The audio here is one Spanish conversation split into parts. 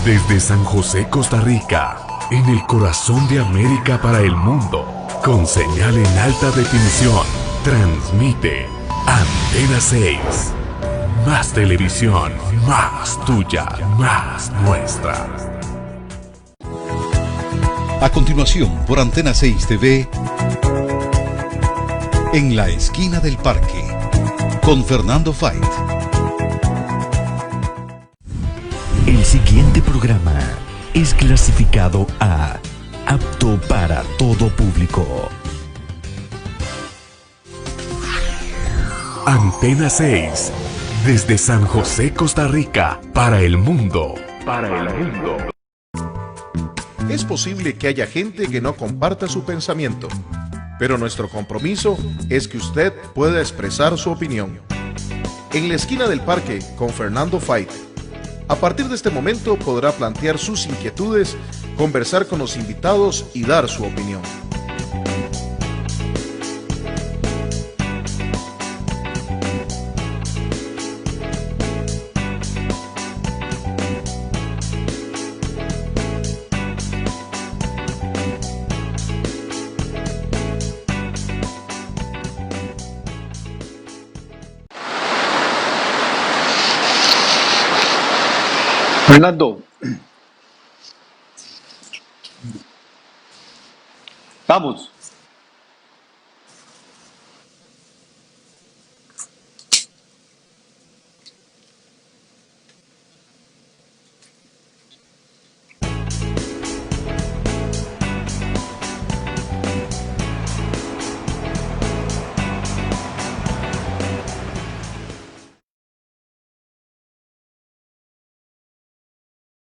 Desde San José, Costa Rica, en el corazón de América para el mundo, con señal en alta definición, transmite Antena 6. Más televisión, más tuya, más nuestra. A continuación, por Antena 6 TV, En la esquina del parque, con Fernando Fait. El siguiente programa es clasificado A, apto para todo público. Antena 6, desde San José, Costa Rica, para el mundo. Para el mundo. Es posible que haya gente que no comparta su pensamiento, pero nuestro compromiso es que usted pueda expresar su opinión. En la esquina del parque, con Fernando Fait. A partir de este momento podrá plantear sus inquietudes, conversar con los invitados y dar su opinión. Fernando, vamos.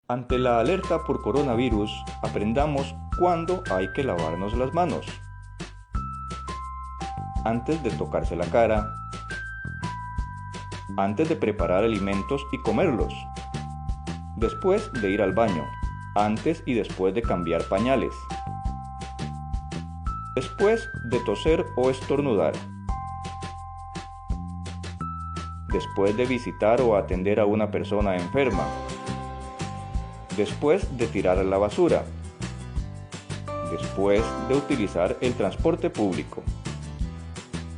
Ante la alerta por coronavirus, aprendamos cuándo hay que lavarnos las manos. Antes de tocarse la cara, antes de preparar alimentos y comerlos, después de ir al baño, antes y después de cambiar pañales, después de toser o estornudar, después de visitar o atender a una persona enferma, después de tirar la basura, después de utilizar el transporte público,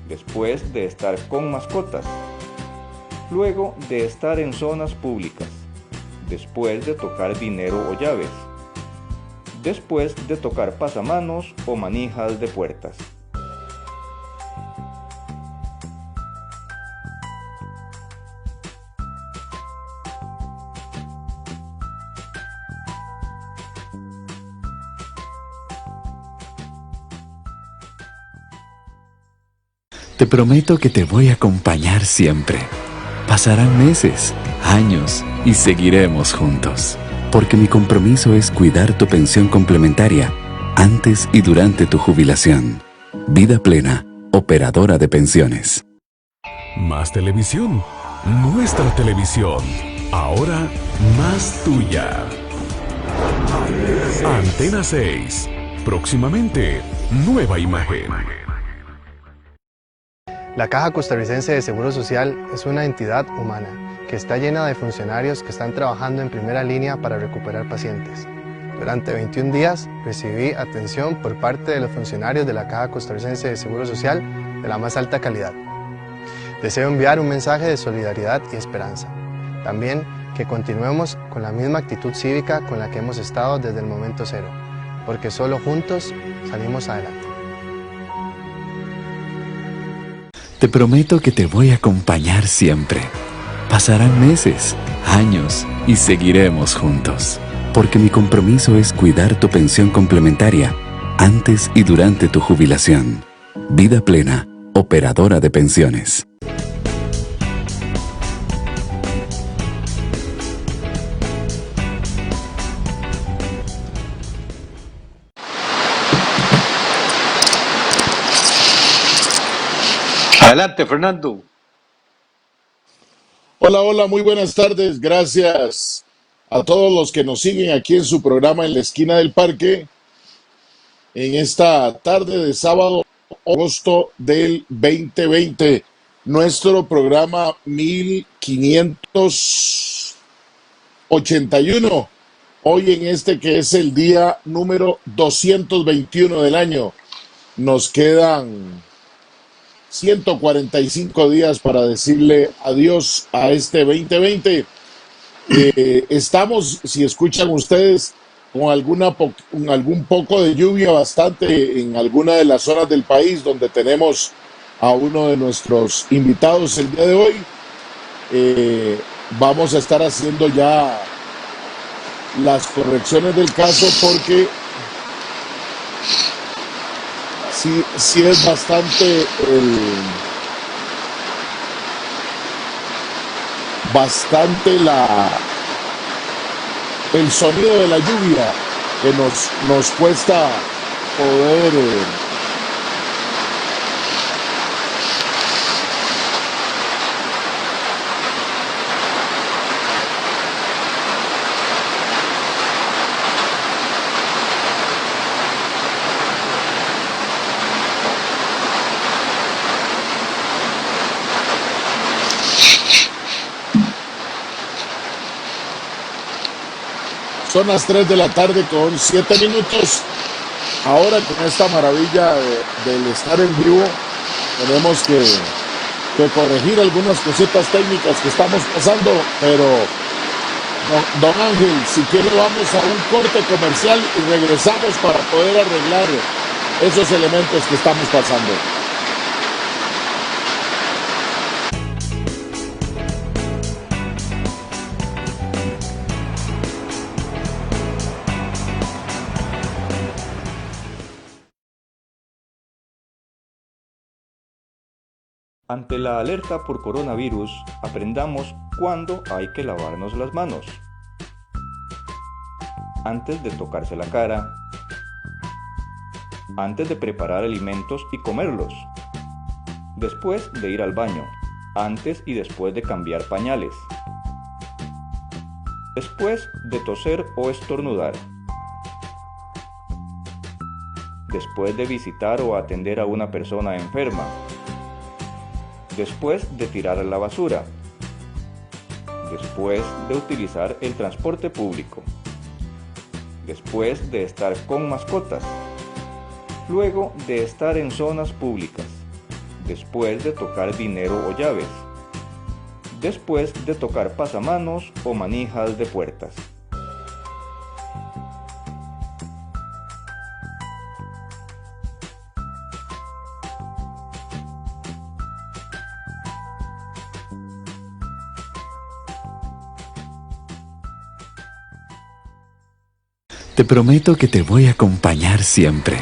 después de estar con mascotas, luego de estar en zonas públicas, después de tocar dinero o llaves, después de tocar pasamanos o manijas de puertas. Te prometo que te voy a acompañar siempre. Pasarán meses, años y seguiremos juntos. Porque mi compromiso es cuidar tu pensión complementaria antes y durante tu jubilación. Vida Plena, operadora de pensiones. Más televisión, nuestra televisión. Ahora más tuya. Antena 6. Próximamente, nueva imagen. La Caja Costarricense de Seguro Social es una entidad humana que está llena de funcionarios que están trabajando en primera línea para recuperar pacientes. Durante 21 días recibí atención por parte de los funcionarios de la Caja Costarricense de Seguro Social de la más alta calidad. Deseo enviar un mensaje de solidaridad y esperanza. También que continuemos con la misma actitud cívica con la que hemos estado desde el momento cero, porque solo juntos salimos adelante. Te prometo que te voy a acompañar siempre. Pasarán meses, años y seguiremos juntos. Porque mi compromiso es cuidar tu pensión complementaria antes y durante tu jubilación. Vida Plena, operadora de pensiones. Adelante, Fernando. Hola, muy buenas tardes. Gracias a todos los que nos siguen aquí en su programa En la esquina del parque. En esta tarde de sábado, agosto del 2020. Nuestro programa 1581 hoy en este que es el día número 221 del año. Nos quedan 145 días para decirle adiós a este 2020. Estamos, si escuchan ustedes, con algún poco de lluvia bastante en alguna de las zonas del país donde tenemos a uno de nuestros invitados el día de hoy. Vamos a estar haciendo ya las correcciones del caso porque sí es bastante el sonido de la lluvia que nos cuesta poder Son las 3 de la tarde con 7 minutos. Ahora con esta maravilla del estar en vivo, tenemos que corregir algunas cositas técnicas que estamos pasando, pero don Ángel, si quiere vamos a un corte comercial y regresamos para poder arreglar esos elementos que estamos pasando. Ante la alerta por coronavirus, aprendamos cuándo hay que lavarnos las manos. Antes de tocarse la cara, antes de preparar alimentos y comerlos, después de ir al baño, antes y después de cambiar pañales, después de toser o estornudar, después de visitar o atender a una persona enferma, después de tirar la basura, después de utilizar el transporte público, después de estar con mascotas, luego de estar en zonas públicas, después de tocar dinero o llaves, después de tocar pasamanos o manijas de puertas. Te prometo que te voy a acompañar siempre.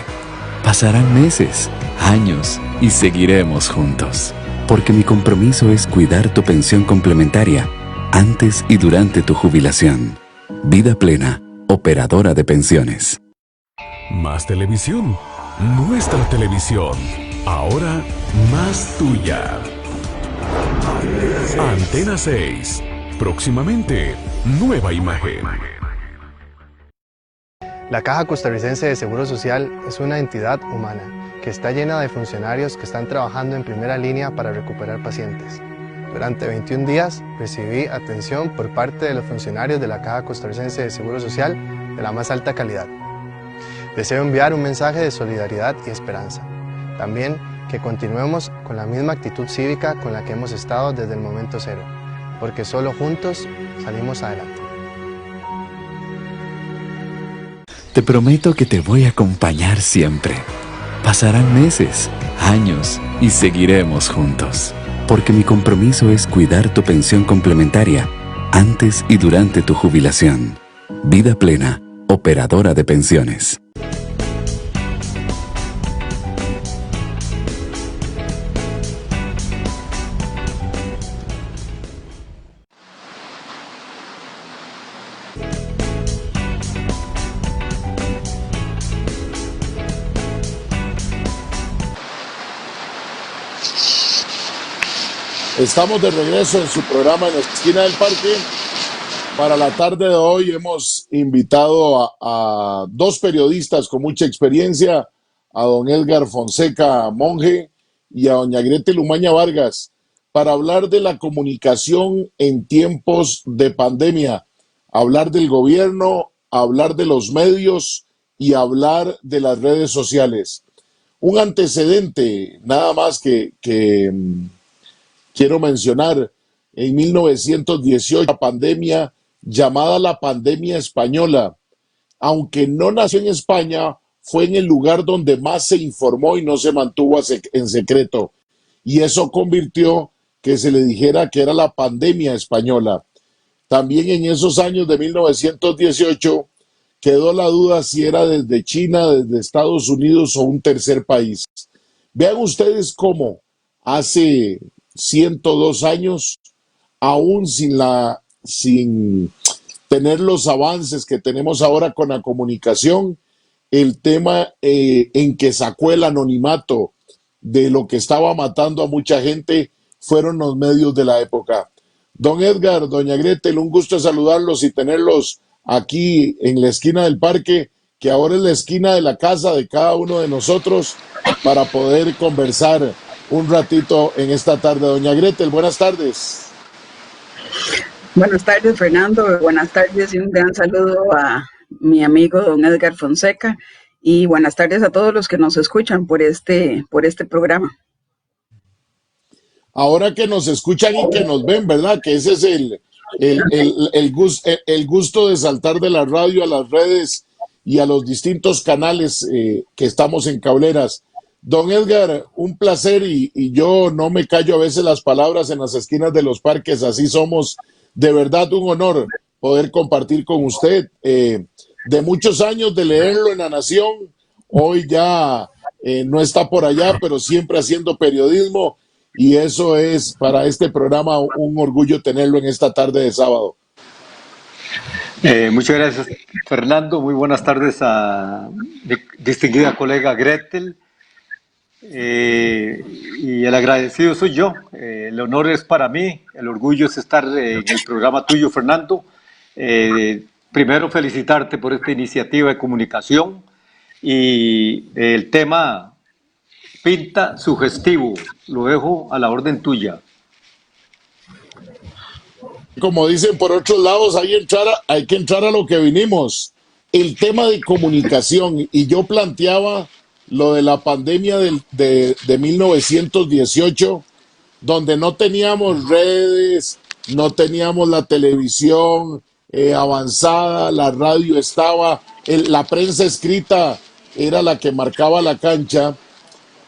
Pasarán meses, años y seguiremos juntos. Porque mi compromiso es cuidar tu pensión complementaria antes y durante tu jubilación. Vida Plena, operadora de pensiones. Más televisión. Nuestra televisión. Ahora más tuya. Antena 6. Próximamente, nueva imagen. La Caja Costarricense de Seguro Social es una entidad humana que está llena de funcionarios que están trabajando en primera línea para recuperar pacientes. Durante 21 días recibí atención por parte de los funcionarios de la Caja Costarricense de Seguro Social de la más alta calidad. Deseo enviar un mensaje de solidaridad y esperanza. También que continuemos con la misma actitud cívica con la que hemos estado desde el momento cero, porque solo juntos salimos adelante. Te prometo que te voy a acompañar siempre. Pasarán meses, años y seguiremos juntos. Porque mi compromiso es cuidar tu pensión complementaria antes y durante tu jubilación. Vida Plena, operadora de pensiones. Estamos de regreso en su programa En la Esquina del Parque. Para la tarde de hoy hemos invitado a dos periodistas con mucha experiencia, a don Edgar Fonseca Monge y a doña Gretel Umaña Vargas, para hablar de la comunicación en tiempos de pandemia, hablar del gobierno, a hablar de los medios y a hablar de las redes sociales. Un antecedente, nada más que quiero mencionar, en 1918, la pandemia llamada la pandemia española, aunque no nació en España, fue en el lugar donde más se informó y no se mantuvo en secreto. Y eso convirtió que se le dijera que era la pandemia española. También en esos años de 1918 quedó la duda si era desde China, desde Estados Unidos o un tercer país. Vean ustedes cómo hace 102 años, aún sin tener los avances que tenemos ahora con la comunicación, el tema en que sacó el anonimato de lo que estaba matando a mucha gente fueron los medios de la época. Don Edgar, doña Gretel, un gusto saludarlos y tenerlos aquí en la esquina del parque, que ahora es la esquina de la casa de cada uno de nosotros, para poder conversar un ratito en esta tarde. Doña Gretel, buenas tardes. Buenas tardes, Fernando. Buenas tardes y un gran saludo a mi amigo don Edgar Fonseca. Y buenas tardes a todos los que nos escuchan por este programa. Ahora que nos escuchan y que nos ven, ¿verdad? Que ese es el gusto de saltar de la radio a las redes y a los distintos canales que estamos en Cableras. Don Edgar, un placer y yo no me callo a veces las palabras en las esquinas de los parques, así somos. De verdad un honor poder compartir con usted. De muchos años de leerlo en La Nación, hoy ya no está por allá, pero siempre haciendo periodismo, y eso es para este programa un orgullo tenerlo en esta tarde de sábado. Muchas gracias, Fernando. Muy buenas tardes a mi distinguida colega Gretel. Y el agradecido soy yo. El honor es para mí, el orgullo es estar en el programa tuyo, Fernando. Primero, felicitarte por esta iniciativa de comunicación, y el tema pinta sugestivo. Lo dejo a la orden tuya. Como dicen por otros lados, hay que entrar a lo que vinimos. El tema de comunicación, y yo planteaba lo de la pandemia de 1918, donde no teníamos redes, no teníamos la televisión avanzada, la radio estaba, la prensa escrita era la que marcaba la cancha.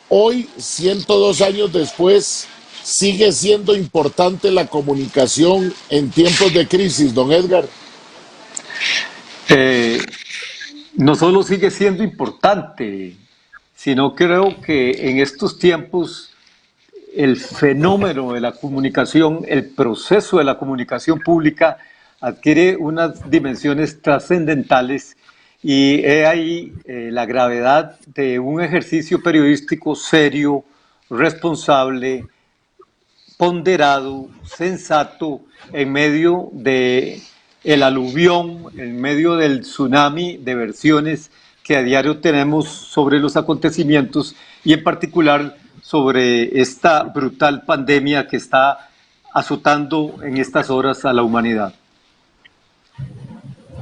Hoy, 102 años después, sigue siendo importante la comunicación en tiempos de crisis, don Edgar. No solo sigue siendo importante, sino creo que en estos tiempos el fenómeno de la comunicación, el proceso de la comunicación pública adquiere unas dimensiones trascendentales, y he ahí la gravedad de un ejercicio periodístico serio, responsable, ponderado, sensato, en medio de el aluvión, en medio del tsunami de versiones que a diario tenemos sobre los acontecimientos, y en particular sobre esta brutal pandemia que está azotando en estas horas a la humanidad.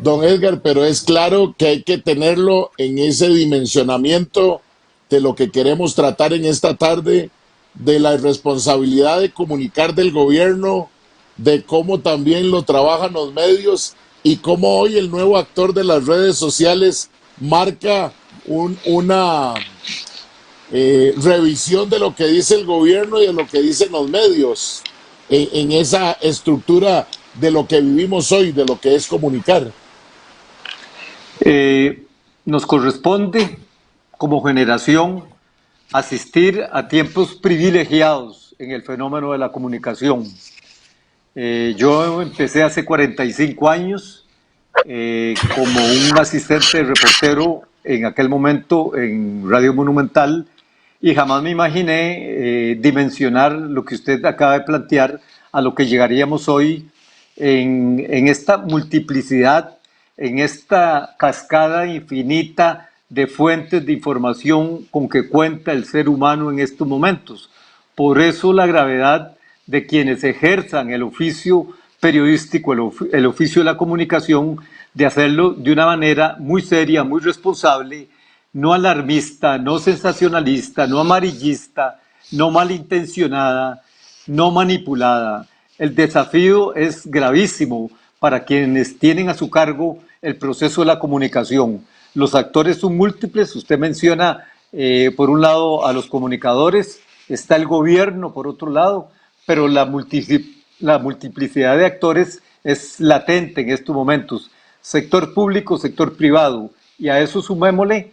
Don Edgar, pero es claro que hay que tenerlo en ese dimensionamiento de lo que queremos tratar en esta tarde, de la responsabilidad de comunicar del gobierno, de cómo también lo trabajan los medios, y cómo hoy el nuevo actor de las redes sociales marca una revisión de lo que dice el gobierno y de lo que dicen los medios en esa estructura de lo que vivimos hoy, de lo que es comunicar. Nos corresponde como generación asistir a tiempos privilegiados en el fenómeno de la comunicación. Yo empecé hace 45 años como un asistente reportero en aquel momento en Radio Monumental, y jamás me imaginé dimensionar lo que usted acaba de plantear a lo que llegaríamos hoy en esta multiplicidad, en esta cascada infinita de fuentes de información con que cuenta el ser humano en estos momentos. Por eso la gravedad de quienes ejerzan el oficio periodístico, el oficio de la comunicación, de hacerlo de una manera muy seria, muy responsable, no alarmista, no sensacionalista, no amarillista, no malintencionada, no manipulada. El desafío es gravísimo para quienes tienen a su cargo el proceso de la comunicación. Los actores son múltiples, usted menciona por un lado a los comunicadores, está el gobierno por otro lado, pero la multiplicidad de actores es latente en estos momentos. Sector público, sector privado, y a eso sumémosle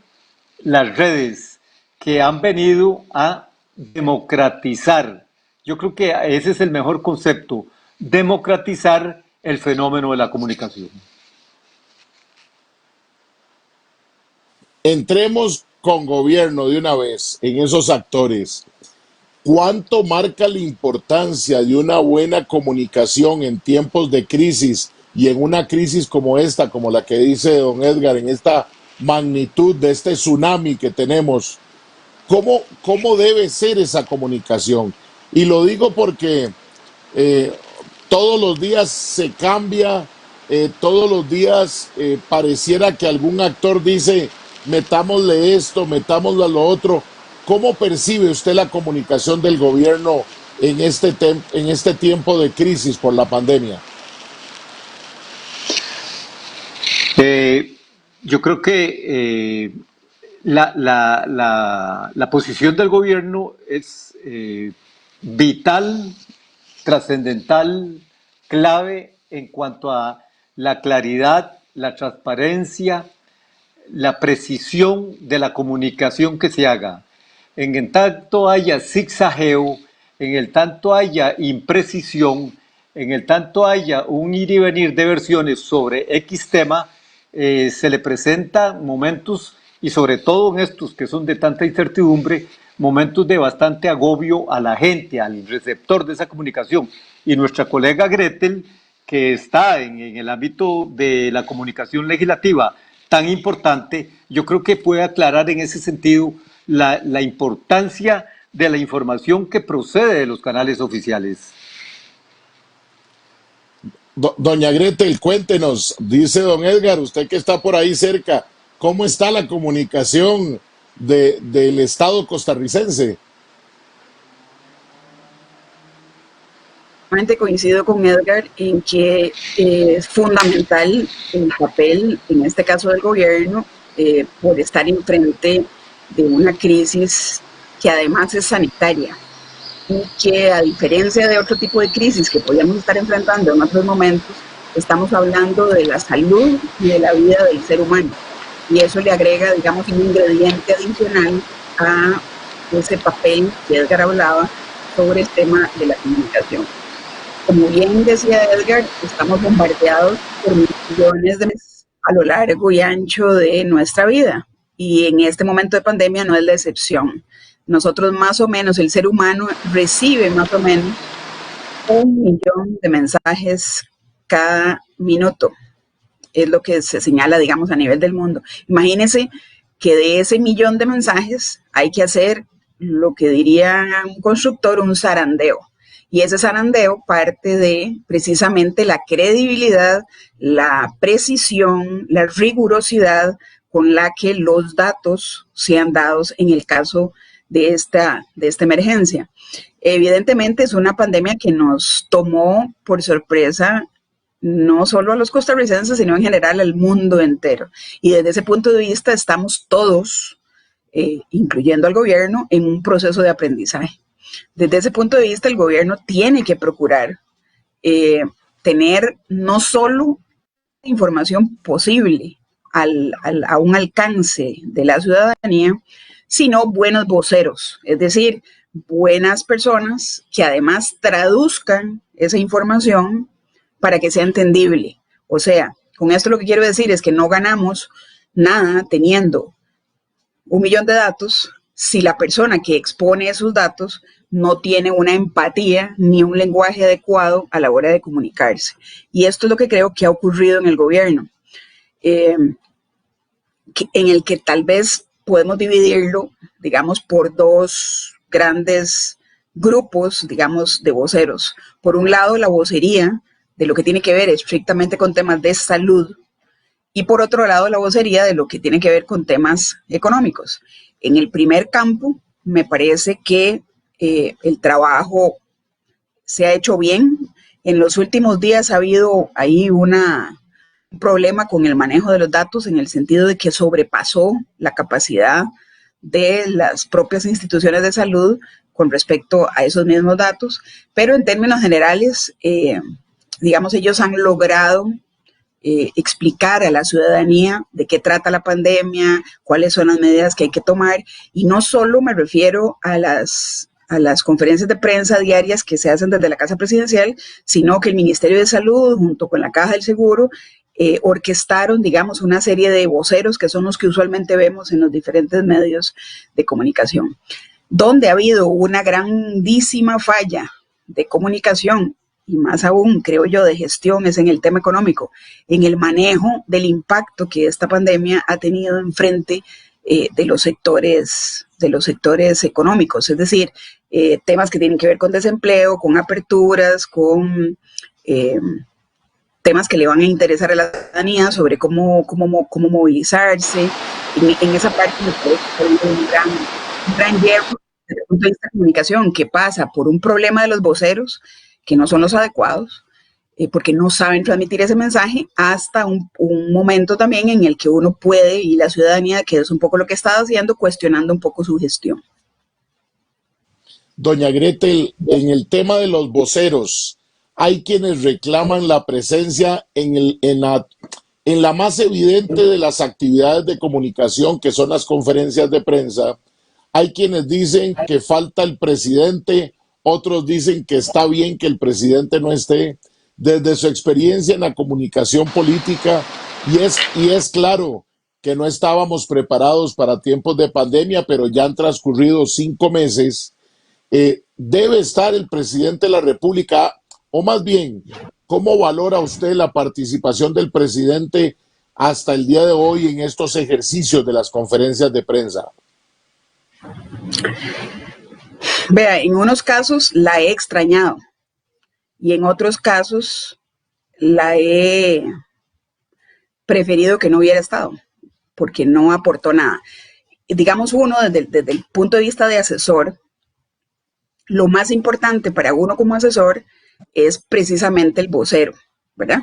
las redes que han venido a democratizar. Yo creo que ese es el mejor concepto, democratizar el fenómeno de la comunicación. Entremos con gobierno de una vez en esos actores. ¿Cuánto marca la importancia de una buena comunicación en tiempos de crisis y en una crisis como esta, como la que dice don Edgar, en esta magnitud de este tsunami que tenemos? ¿Cómo debe ser esa comunicación? Y lo digo porque todos los días se cambia, todos los días pareciera que algún actor dice, metámosle esto, metámosle a lo otro. ¿Cómo percibe usted la comunicación del gobierno en este tiempo de crisis por la pandemia? Yo creo que la posición del gobierno es vital, trascendental, clave en cuanto a la claridad, la transparencia, la precisión de la comunicación que se haga. En el tanto haya zigzagueo, en el tanto haya imprecisión, en el tanto haya un ir y venir de versiones sobre X tema, se le presentan momentos, y sobre todo en estos que son de tanta incertidumbre, momentos de bastante agobio a la gente, al receptor de esa comunicación. Y nuestra colega Gretel, que está en el ámbito de la comunicación legislativa tan importante, yo creo que puede aclarar en ese sentido la importancia de la información que procede de los canales oficiales. Doña Gretel, cuéntenos, dice don Edgar, usted que está por ahí cerca, ¿cómo está la comunicación del Estado costarricense? Coincido con Edgar en que es fundamental el papel, en este caso del gobierno, por estar enfrente de una crisis que además es sanitaria y que, a diferencia de otro tipo de crisis que podríamos estar enfrentando en otros momentos, estamos hablando de la salud y de la vida del ser humano, y eso le agrega, digamos, un ingrediente adicional a ese papel que Edgar hablaba sobre el tema de la comunicación. Como bien decía Edgar, estamos bombardeados por millones de mensajes a lo largo y ancho de nuestra vida, y en este momento de pandemia no es la excepción. Nosotros más o menos, el ser humano recibe más o menos 1 millón de mensajes cada minuto. Es lo que se señala, digamos, a nivel del mundo. Imagínense que de ese 1 millón de mensajes hay que hacer lo que diría un constructor, un zarandeo. Y ese zarandeo parte de precisamente la credibilidad, la precisión, la rigurosidad con la que los datos sean dados en el caso de esta emergencia. Evidentemente es una pandemia que nos tomó por sorpresa, no solo a los costarricenses, sino en general al mundo entero. Y desde ese punto de vista estamos todos, incluyendo al gobierno, en un proceso de aprendizaje. Desde ese punto de vista, el gobierno tiene que procurar tener no solo información posible a un alcance de la ciudadanía, sino buenos voceros, es decir, buenas personas que además traduzcan esa información para que sea entendible. O sea, con esto lo que quiero decir es que no ganamos nada teniendo 1 millón de datos si la persona que expone esos datos no tiene una empatía ni un lenguaje adecuado a la hora de comunicarse. Y esto es lo que creo que ha ocurrido en el gobierno, en el que tal vez podemos dividirlo, digamos, por 2 grandes grupos, digamos, de voceros. Por un lado, la vocería de lo que tiene que ver estrictamente con temas de salud, y por otro lado la vocería de lo que tiene que ver con temas económicos. En el primer campo, me parece que el trabajo se ha hecho bien. En los últimos días ha habido ahí un problema con el manejo de los datos en el sentido de que sobrepasó la capacidad de las propias instituciones de salud con respecto a esos mismos datos, pero en términos generales, digamos, ellos han logrado explicar a la ciudadanía de qué trata la pandemia, cuáles son las medidas que hay que tomar, y no solo me refiero a las conferencias de prensa diarias que se hacen desde la Casa Presidencial, sino que el Ministerio de Salud, junto con la Caja del Seguro, orquestaron, digamos, una serie de voceros que son los que usualmente vemos en los diferentes medios de comunicación. Donde ha habido una grandísima falla de comunicación, y más aún, creo yo, de gestión, es en el tema económico, en el manejo del impacto que esta pandemia ha tenido en frente de los sectores económicos, es decir, temas que tienen que ver con desempleo, con aperturas, con temas que le van a interesar a la ciudadanía sobre cómo movilizarse. En esa parte me parece que hay un gran hierro desde el punto de vista de comunicación que pasa por un problema de los voceros que no son los adecuados, porque no saben transmitir ese mensaje, hasta un momento también en el que uno puede, y la ciudadanía, que es un poco lo que está haciendo, cuestionando un poco su gestión. Doña Gretel, en el tema de los voceros, hay quienes reclaman la presencia en la más evidente de las actividades de comunicación, que son las conferencias de prensa. Hay quienes dicen que falta el presidente, otros dicen que está bien que el presidente no esté. Desde su experiencia en la comunicación política, y es claro que no estábamos preparados para tiempos de pandemia, pero ya han transcurrido 5 meses, debe estar el presidente de la República, o más bien, ¿cómo valora usted la participación del presidente hasta el día de hoy en estos ejercicios de las conferencias de prensa? Vea, en unos casos la he extrañado y en otros casos la he preferido que no hubiera estado porque no aportó nada. Digamos, uno desde el punto de vista de asesor, lo más importante para uno como asesor es precisamente el vocero, ¿verdad?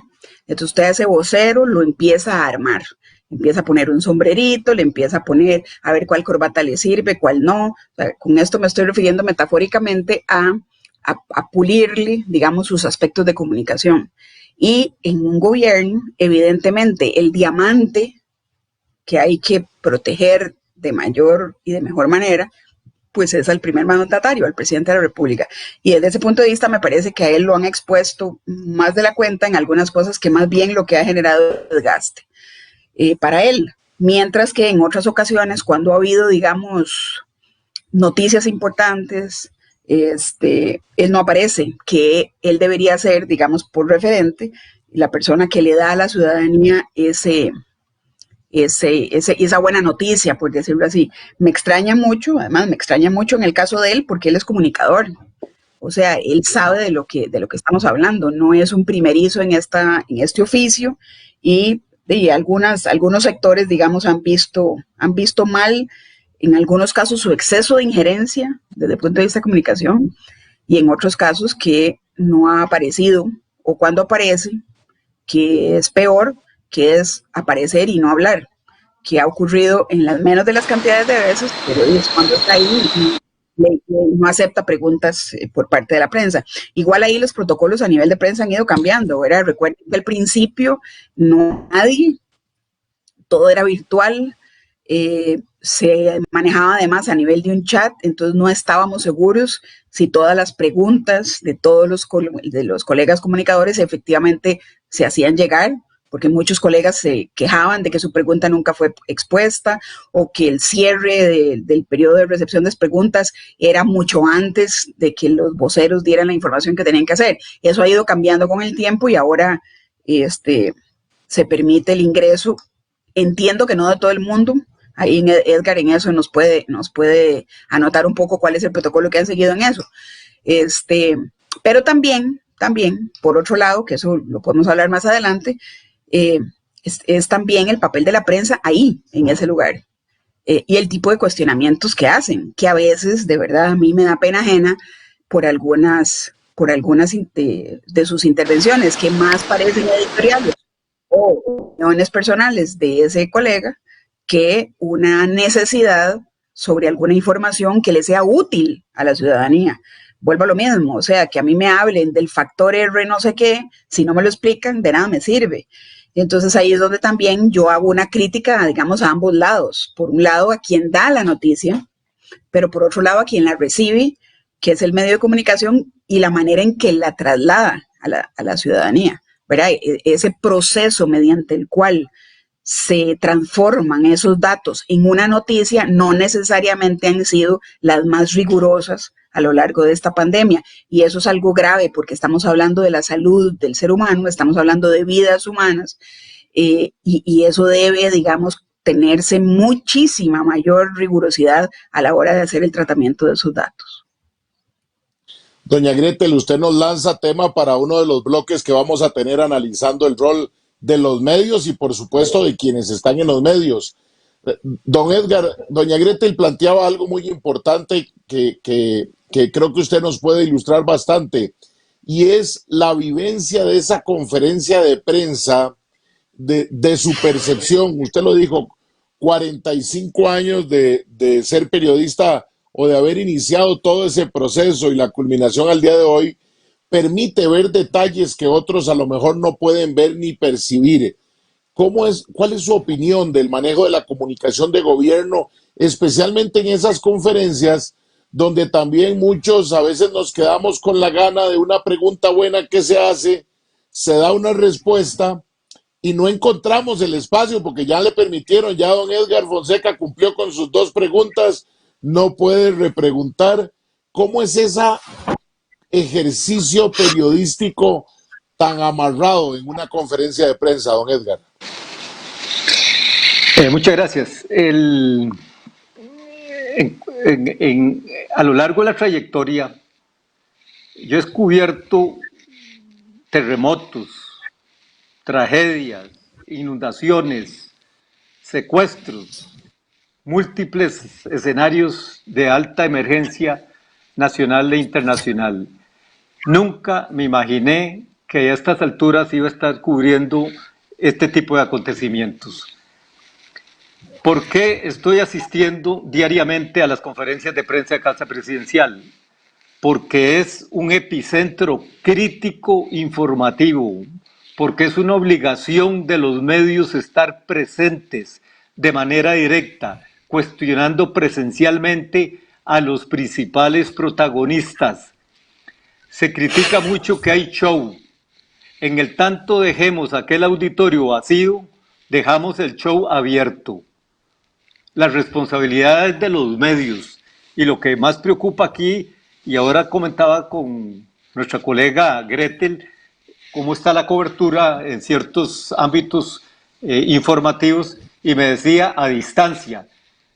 Entonces usted ese vocero lo empieza a armar, empieza a poner un sombrerito, le empieza a poner a ver cuál corbata le sirve, cuál no. O sea, con esto me estoy refiriendo metafóricamente a pulirle, digamos, sus aspectos de comunicación. Y en un gobierno, evidentemente, el diamante que hay que proteger de mayor y de mejor manera, pues es al primer mandatario, al presidente de la República. Y desde ese punto de vista me parece que a él lo han expuesto más de la cuenta en algunas cosas que más bien lo que ha generado desgaste para él. Mientras que en otras ocasiones, cuando ha habido, digamos, noticias importantes, él no aparece, que él debería ser, digamos, por referente, la persona que le da a la ciudadanía esa buena noticia, por decirlo así. Me extraña mucho, además me extraña mucho en el caso de él, porque él es comunicador. O sea, él sabe de lo que estamos hablando, no es un primerizo en este oficio, y algunos sectores, digamos, han visto mal, en algunos casos, su exceso de injerencia desde el punto de vista de comunicación, y en otros casos que no ha aparecido, o cuando aparece, que es peor, que es aparecer y no hablar, que ha ocurrido en las menos de las cantidades de veces, pero es cuando está ahí y no acepta preguntas por parte de la prensa. Igual ahí los protocolos a nivel de prensa han ido cambiando, ¿verdad? Recuerden que al principio nadie, todo era virtual, se manejaba además a nivel de un chat, entonces no estábamos seguros si todas las preguntas de todos los colegas comunicadores efectivamente se hacían llegar, porque muchos colegas se quejaban de que su pregunta nunca fue expuesta, o que el cierre del periodo de recepción de preguntas era mucho antes de que los voceros dieran la información que tenían que hacer. Eso ha ido cambiando con el tiempo y ahora se permite el ingreso. Entiendo que no de todo el mundo. Ahí Edgar en eso nos puede anotar un poco cuál es el protocolo que han seguido en eso. Pero también, por otro lado, que eso lo podemos hablar más adelante, es también el papel de la prensa ahí, en ese lugar. Y el tipo de cuestionamientos que hacen, que a veces, de verdad, a mí me da pena ajena por algunas de sus intervenciones, que más parecen editoriales o opiniones personales de ese colega que una necesidad sobre alguna información que le sea útil a la ciudadanía. Vuelvo a lo mismo, o sea, que a mí me hablen del factor R no sé qué, si no me lo explican, de nada me sirve. Entonces ahí es donde también yo hago una crítica, digamos, a ambos lados. Por un lado, a quien da la noticia, pero por otro lado, a quien la recibe, que es el medio de comunicación, y la manera en que la traslada a la ciudadanía, ¿verdad? Ese proceso mediante el cual se transforman esos datos en una noticia no necesariamente han sido las más rigurosas a lo largo de esta pandemia. Y eso es algo grave porque estamos hablando de la salud del ser humano, estamos hablando de vidas humanas, y eso debe, digamos, tenerse muchísima mayor rigurosidad a la hora de hacer el tratamiento de esos datos. Doña Gretel, usted nos lanza tema para uno de los bloques que vamos a tener analizando el rol de los medios y por supuesto de quienes están en los medios. Don Edgar, doña Gretel planteaba algo muy importante que creo que usted nos puede ilustrar bastante, y es la vivencia de esa conferencia de prensa, de su percepción. Usted lo dijo, 45 años de ser periodista o de haber iniciado todo ese proceso y la culminación al día de hoy, permite ver detalles que otros a lo mejor no pueden ver ni percibir. ¿Cuál es su opinión del manejo de la comunicación de gobierno, especialmente en esas conferencias donde también muchos a veces nos quedamos con la gana de una pregunta buena que se hace, se da una respuesta y no encontramos el espacio porque ya le permitieron, ya don Edgar Fonseca cumplió con sus 2 preguntas, no puede repreguntar? ¿Cómo es ese ejercicio periodístico tan amarrado en una conferencia de prensa, don Edgar? Muchas gracias. A lo largo de la trayectoria, yo he descubierto terremotos, tragedias, inundaciones, secuestros, múltiples escenarios de alta emergencia nacional e internacional. Nunca me imaginé que a estas alturas iba a estar cubriendo este tipo de acontecimientos. ¿Por qué estoy asistiendo diariamente a las conferencias de prensa de Casa Presidencial? Porque es un epicentro crítico informativo, porque es una obligación de los medios estar presentes de manera directa, cuestionando presencialmente a los principales protagonistas. Se critica mucho que hay show. En el tanto dejemos aquel auditorio vacío, dejamos el show abierto. Las responsabilidades de los medios, y lo que más preocupa aquí, y ahora comentaba con nuestra colega Gretel, cómo está la cobertura en ciertos ámbitos informativos, y me decía a distancia,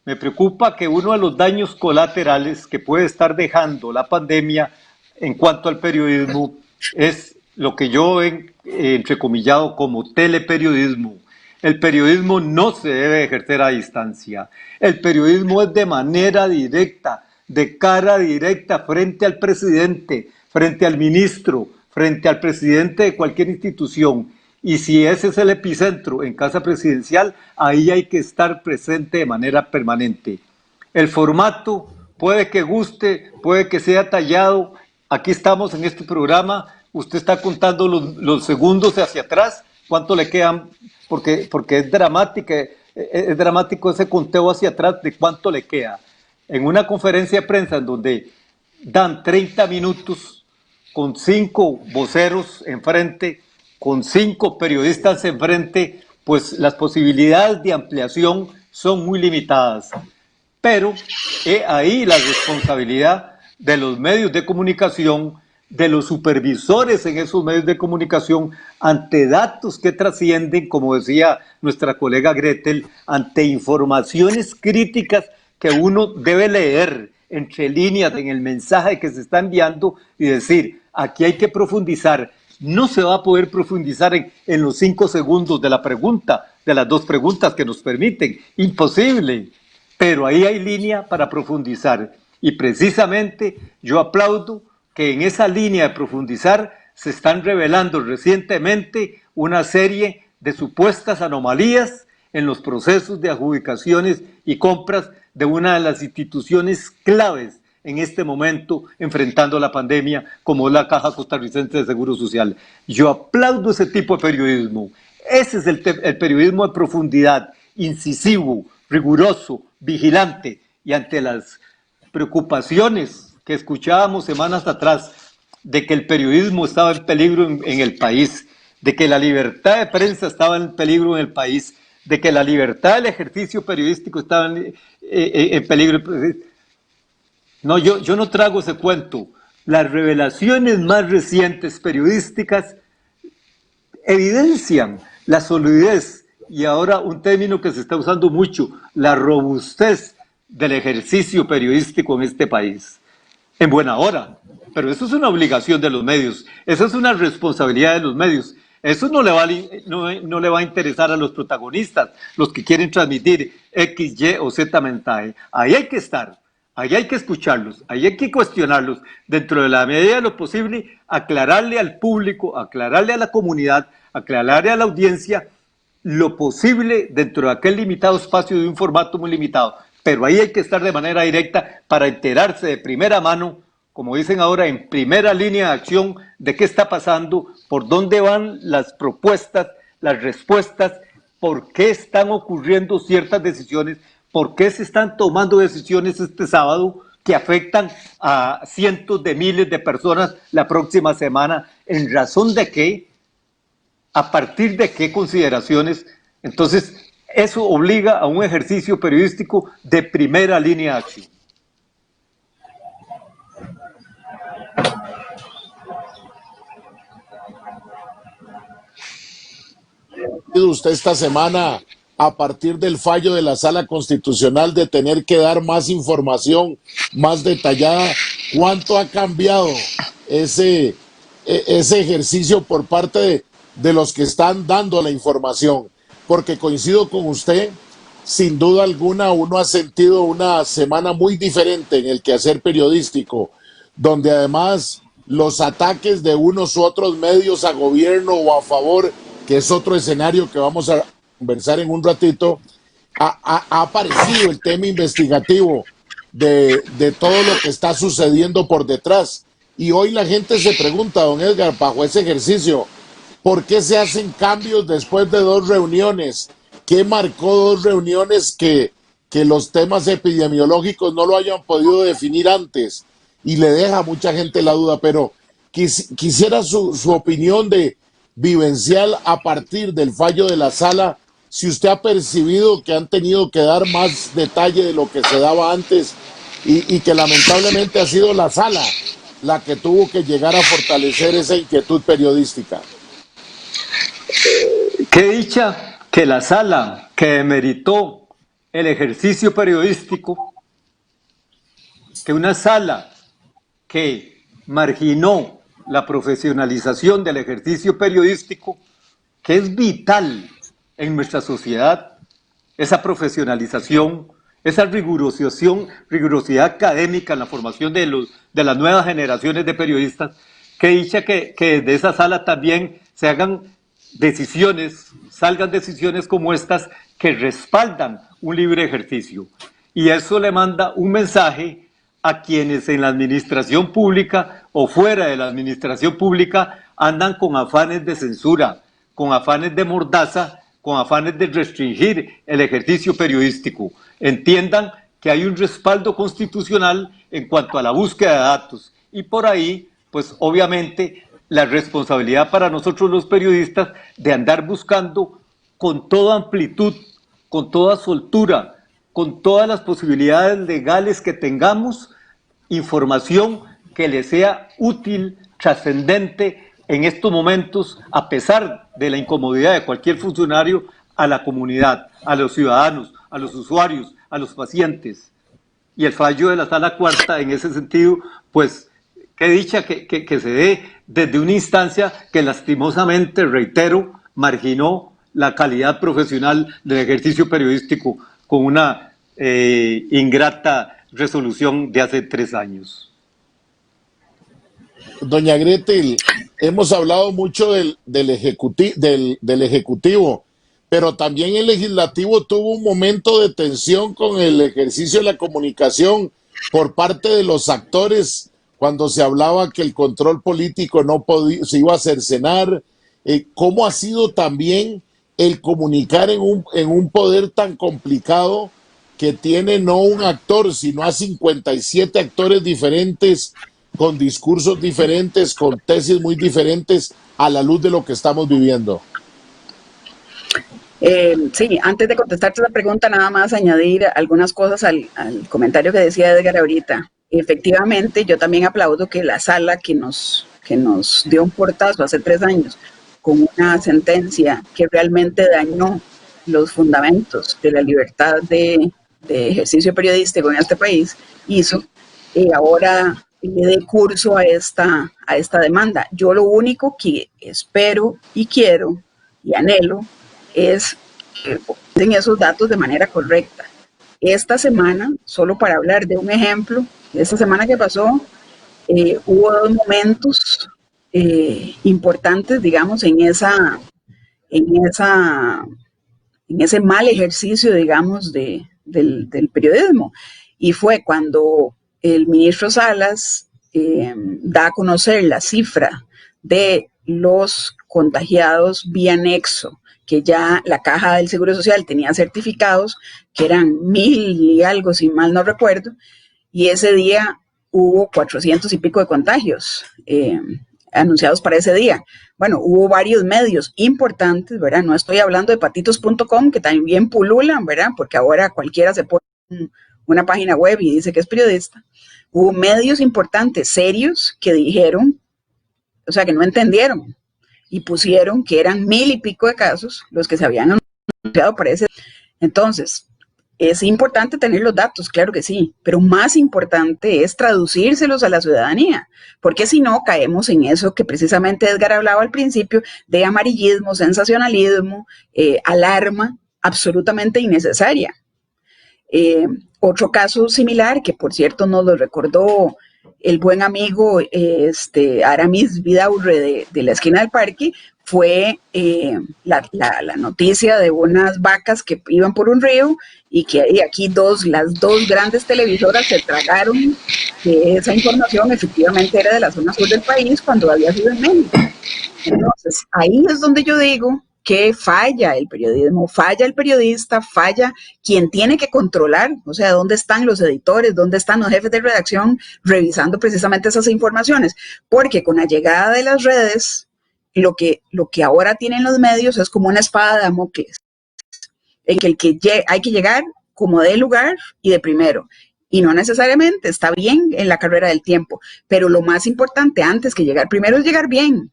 me preocupa que uno de los daños colaterales que puede estar dejando la pandemia en cuanto al periodismo es lo que yo he entrecomillado como teleperiodismo. El periodismo no se debe ejercer a distancia. El periodismo es de manera directa, de cara directa frente al presidente, frente al ministro, frente al presidente de cualquier institución. Y si ese es el epicentro en Casa Presidencial, ahí hay que estar presente de manera permanente. El formato puede que guste, puede que sea tallado. Aquí estamos en este programa, usted está contando los segundos hacia atrás, cuánto le quedan, porque es dramático ese conteo hacia atrás de cuánto le queda. En una conferencia de prensa en donde dan 30 minutos con 5 voceros enfrente, con 5 periodistas enfrente, pues las posibilidades de ampliación son muy limitadas. Pero ahí la responsabilidad de los medios de comunicación, de los supervisores en esos medios de comunicación, ante datos que trascienden, como decía nuestra colega Gretel, ante informaciones críticas que uno debe leer entre líneas en el mensaje que se está enviando y decir, aquí hay que profundizar. no se va a poder profundizar en los 5 segundos de la pregunta, de las 2 preguntas que nos permiten. Imposible. Pero ahí hay línea para profundizar. Y precisamente yo aplaudo que en esa línea de profundizar se están revelando recientemente una serie de supuestas anomalías en los procesos de adjudicaciones y compras de una de las instituciones claves en este momento enfrentando la pandemia, como es la Caja Costarricense de Seguro Social. Yo aplaudo ese tipo de periodismo. Ese es el periodismo de profundidad, incisivo, riguroso, vigilante, y ante las preocupaciones que escuchábamos semanas atrás de que el periodismo estaba en peligro en el país, de que la libertad de prensa estaba en peligro en el país, de que la libertad del ejercicio periodístico estaba en peligro. No, yo no trago ese cuento. Las revelaciones más recientes periodísticas evidencian la solidez y ahora un término que se está usando mucho, la robustez del ejercicio periodístico en este país. En buena hora, pero eso es una obligación de los medios, eso es una responsabilidad de los medios. Eso no le va a interesar a los protagonistas, los que quieren transmitir X, Y o Z mensaje. Ahí hay que estar, ahí hay que escucharlos, ahí hay que cuestionarlos, dentro de la medida de lo posible, aclararle al público, aclararle a la comunidad, aclararle a la audiencia lo posible dentro de aquel limitado espacio de un formato muy limitado. Pero ahí hay que estar de manera directa para enterarse de primera mano, como dicen ahora, en primera línea de acción, de qué está pasando, por dónde van las propuestas, las respuestas, por qué están ocurriendo ciertas decisiones, por qué se están tomando decisiones este sábado que afectan a cientos de miles de personas la próxima semana, en razón de qué, a partir de qué consideraciones. Entonces, eso obliga a un ejercicio periodístico de primera línea de acción. Usted esta semana, a partir del fallo de la Sala Constitucional, de tener que dar más información más detallada, ¿cuánto ha cambiado ese ejercicio por parte de los que están dando la información? Porque coincido con usted, sin duda alguna uno ha sentido una semana muy diferente en el quehacer periodístico, donde además los ataques de unos u otros medios a gobierno o a favor, que es otro escenario que vamos a conversar en un ratito, ha aparecido el tema investigativo de todo lo que está sucediendo por detrás. Y hoy la gente se pregunta, don Edgar, bajo ese ejercicio, ¿por qué se hacen cambios después de 2 reuniones? ¿Qué marcó 2 reuniones que los temas epidemiológicos no lo hayan podido definir antes? Y le deja a mucha gente la duda, pero quisiera su opinión de vivencial a partir del fallo de la sala, si usted ha percibido que han tenido que dar más detalle de lo que se daba antes y que lamentablemente ha sido la sala la que tuvo que llegar a fortalecer esa inquietud periodística. Qué dicha que la sala que demeritó el ejercicio periodístico, que una sala que marginó la profesionalización del ejercicio periodístico, que es vital en nuestra sociedad, esa profesionalización, esa rigurosidad académica en la formación de las nuevas generaciones de periodistas. Que dicha que desde esa sala también se hagan decisiones, salgan decisiones como estas que respaldan un libre ejercicio. Y eso le manda un mensaje a quienes en la administración pública o fuera de la administración pública andan con afanes de censura, con afanes de mordaza, con afanes de restringir el ejercicio periodístico. Entiendan que hay un respaldo constitucional en cuanto a la búsqueda de datos y por ahí, pues obviamente, la responsabilidad para nosotros los periodistas de andar buscando con toda amplitud, con toda soltura, con todas las posibilidades legales que tengamos, información que le sea útil, trascendente en estos momentos, a pesar de la incomodidad de cualquier funcionario, a la comunidad, a los ciudadanos, a los usuarios, a los pacientes. Y el fallo de la Sala Cuarta, en ese sentido, pues qué dicha que se dé desde una instancia que lastimosamente, reitero, marginó la calidad profesional del ejercicio periodístico con una ingrata resolución de hace 3 años. Doña Gretel, hemos hablado mucho del Ejecutivo, pero también el Legislativo tuvo un momento de tensión con el ejercicio de la comunicación por parte de los actores cuando se hablaba que el control político no podía, se iba a cercenar. ¿Cómo ha sido también el comunicar en un poder tan complicado que tiene no un actor, sino a 57 actores diferentes, con discursos diferentes, con tesis muy diferentes, a la luz de lo que estamos viviendo? Sí, antes de contestarte la pregunta, nada más añadir algunas cosas al comentario que decía Edgar ahorita. Efectivamente, yo también aplaudo que la sala que nos dio un portazo hace 3 años con una sentencia que realmente dañó los fundamentos de la libertad de ejercicio periodístico en este país, hizo ahora le dé curso a esta demanda. Yo lo único que espero y quiero y anhelo es que den esos datos de manera correcta. Esta semana, solo para hablar de un ejemplo, esta semana que pasó, hubo 2 momentos importantes, digamos, en ese mal ejercicio, digamos, del periodismo. Y fue cuando el ministro Salas da a conocer la cifra de los contagiados vía nexo, que ya la Caja del Seguro Social tenía certificados, que eran 1000 y algo, si mal no recuerdo, y ese día hubo 400 y pico de contagios anunciados para ese día. Bueno, hubo varios medios importantes, ¿verdad? No estoy hablando de patitos.com, que también pululan, ¿verdad? Porque ahora cualquiera se pone una página web y dice que es periodista. Hubo medios importantes, serios, que dijeron, o sea, que no entendieron y pusieron que eran 1000 y pico de casos los que se habían anunciado para ese. Entonces, es importante tener los datos, claro que sí, pero más importante es traducírselos a la ciudadanía, porque si no caemos en eso que precisamente Edgar hablaba al principio, de amarillismo, sensacionalismo, alarma absolutamente innecesaria. Otro caso similar, que por cierto nos lo recordó el buen amigo Aramis Vidaurre de la esquina del parque, fue la noticia de unas vacas que iban por un río y que aquí las dos grandes televisoras se tragaron que esa información efectivamente era de la zona sur del país cuando había sido en México. Entonces, ahí es donde yo digo que falla el periodismo, falla el periodista, falla quien tiene que controlar, o sea, dónde están los editores, dónde están los jefes de redacción revisando precisamente esas informaciones, porque con la llegada de las redes, lo que ahora tienen los medios es como una espada de Damocles, en que hay que llegar como de lugar y de primero, y no necesariamente está bien en la carrera del tiempo, pero lo más importante antes que llegar primero es llegar bien,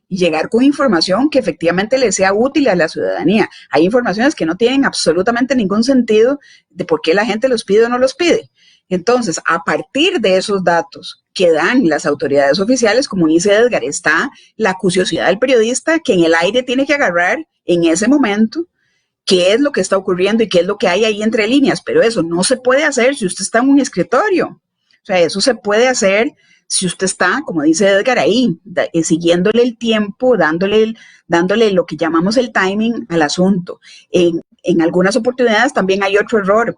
y llegar con información que efectivamente le sea útil a la ciudadanía. Hay informaciones que no tienen absolutamente ningún sentido de por qué la gente los pide o no los pide. Entonces, a partir de esos datos que dan las autoridades oficiales, como dice Edgar, está la acuciosidad del periodista que en el aire tiene que agarrar en ese momento qué es lo que está ocurriendo y qué es lo que hay ahí entre líneas. Pero eso no se puede hacer si usted está en un escritorio. O sea, eso se puede hacer si usted está, como dice Edgar, ahí, siguiéndole el tiempo, dándole lo que llamamos el timing al asunto. En algunas oportunidades también hay otro error,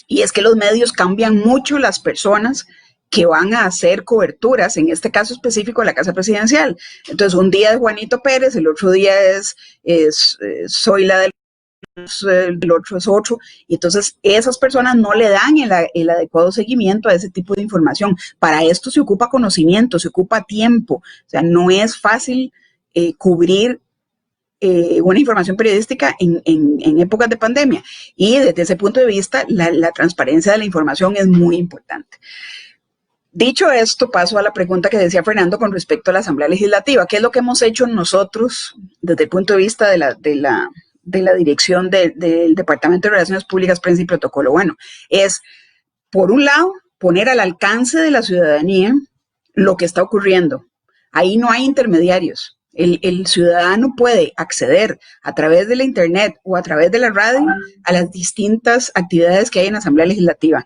y es que los medios cambian mucho las personas que van a hacer coberturas, en este caso específico de la Casa Presidencial. Entonces, un día es Juanito Pérez, el otro día soy la del otro es otro, y entonces esas personas no le dan el adecuado seguimiento a ese tipo de información. Para esto se ocupa conocimiento, se ocupa tiempo, o sea, no es fácil cubrir una información periodística en épocas de pandemia, y desde ese punto de vista la transparencia de la información es muy importante. Dicho esto, paso a la pregunta que decía Fernando con respecto a la Asamblea Legislativa. ¿Qué es lo que hemos hecho nosotros desde el punto de vista de la dirección del Departamento de Relaciones Públicas, Prensa y Protocolo? Bueno, es, por un lado, poner al alcance de la ciudadanía lo que está ocurriendo. Ahí no hay intermediarios. El ciudadano puede acceder a través de la internet o a través de la radio a las distintas actividades que hay en la Asamblea Legislativa,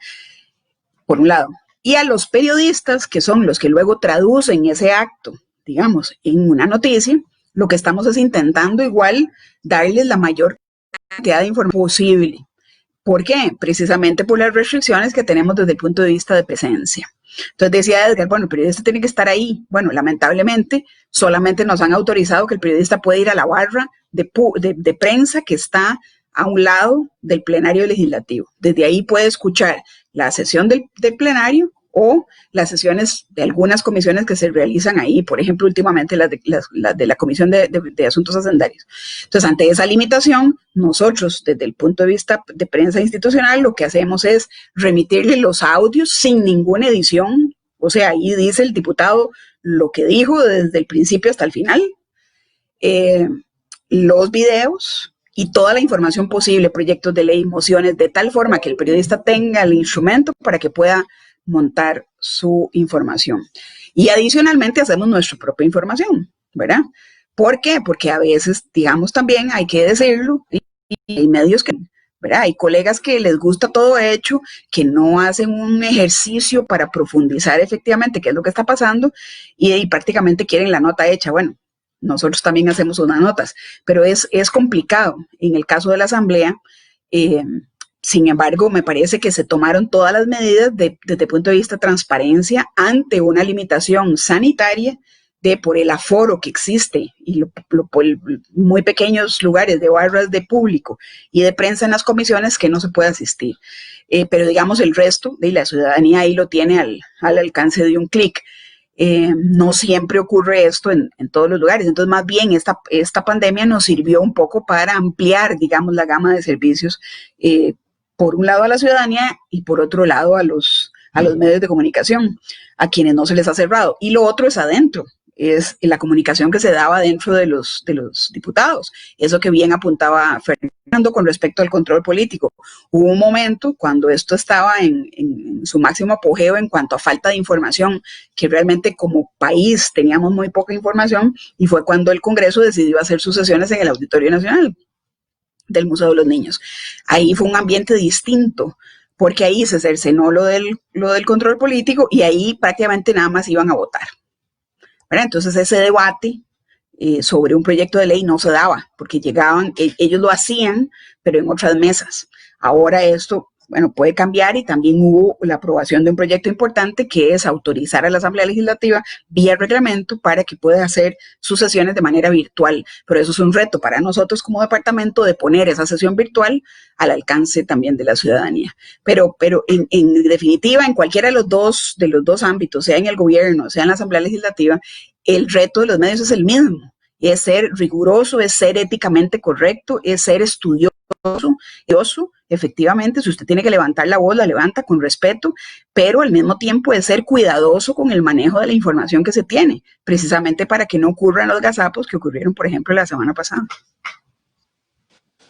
por un lado. Y a los periodistas, que son los que luego traducen ese acto, digamos, en una noticia, lo que estamos es intentando igual darles la mayor cantidad de información posible. ¿Por qué? Precisamente por las restricciones que tenemos desde el punto de vista de presencia. Entonces decía Edgar, bueno, el periodista tiene que estar ahí. Bueno, lamentablemente solamente nos han autorizado que el periodista puede ir a la barra de prensa que está a un lado del plenario legislativo. Desde ahí puede escuchar la sesión del plenario o las sesiones de algunas comisiones que se realizan ahí, por ejemplo, últimamente las de la Comisión de Asuntos Hacendarios. Entonces, ante esa limitación, nosotros, desde el punto de vista de prensa institucional, lo que hacemos es remitirle los audios sin ninguna edición, o sea, ahí dice el diputado lo que dijo desde el principio hasta el final, los videos y toda la información posible, proyectos de ley, mociones, de tal forma que el periodista tenga el instrumento para que pueda montar su información. Y adicionalmente hacemos nuestra propia información, ¿verdad? ¿Por qué? Porque a veces, digamos también, hay que decirlo, y hay medios que, ¿verdad? Hay colegas que les gusta todo hecho, que no hacen un ejercicio para profundizar efectivamente qué es lo que está pasando y prácticamente quieren la nota hecha. Bueno, nosotros también hacemos unas notas, pero es complicado. En el caso de la Asamblea, sin embargo, me parece que se tomaron todas las medidas desde el punto de vista de transparencia ante una limitación sanitaria por el aforo que existe y por muy pequeños lugares de barras de público y de prensa en las comisiones que no se puede asistir. Pero digamos el resto de la ciudadanía ahí lo tiene al alcance de un clic. No siempre ocurre esto en todos los lugares. Entonces, más bien, esta pandemia nos sirvió un poco para ampliar, digamos, la gama de servicios por un lado a la ciudadanía y por otro lado a los medios de comunicación, a quienes no se les ha cerrado. Y lo otro es adentro, es la comunicación que se daba dentro de los diputados. Eso que bien apuntaba Fernando con respecto al control político. Hubo un momento cuando esto estaba en su máximo apogeo en cuanto a falta de información, que realmente como país teníamos muy poca información, y fue cuando el Congreso decidió hacer sus sesiones en el Auditorio Nacional del Museo de los Niños. Ahí fue un ambiente distinto, porque ahí se cercenó lo del control político y ahí prácticamente nada más iban a votar, ¿verdad? Entonces ese debate sobre un proyecto de ley no se daba, porque llegaban, ellos lo hacían, pero en otras mesas. Ahora esto, bueno, puede cambiar y también hubo la aprobación de un proyecto importante que es autorizar a la Asamblea Legislativa vía reglamento para que pueda hacer sus sesiones de manera virtual. Pero eso es un reto para nosotros como departamento de poner esa sesión virtual al alcance también de la ciudadanía. Pero en definitiva, en cualquiera de los dos ámbitos, sea en el gobierno, sea en la Asamblea Legislativa, el reto de los medios es el mismo. Es ser riguroso, es ser éticamente correcto, es ser estudioso, efectivamente, si usted tiene que levantar la voz, la levanta con respeto, pero al mismo tiempo es ser cuidadoso con el manejo de la información que se tiene, precisamente para que no ocurran los gazapos que ocurrieron, por ejemplo, la semana pasada.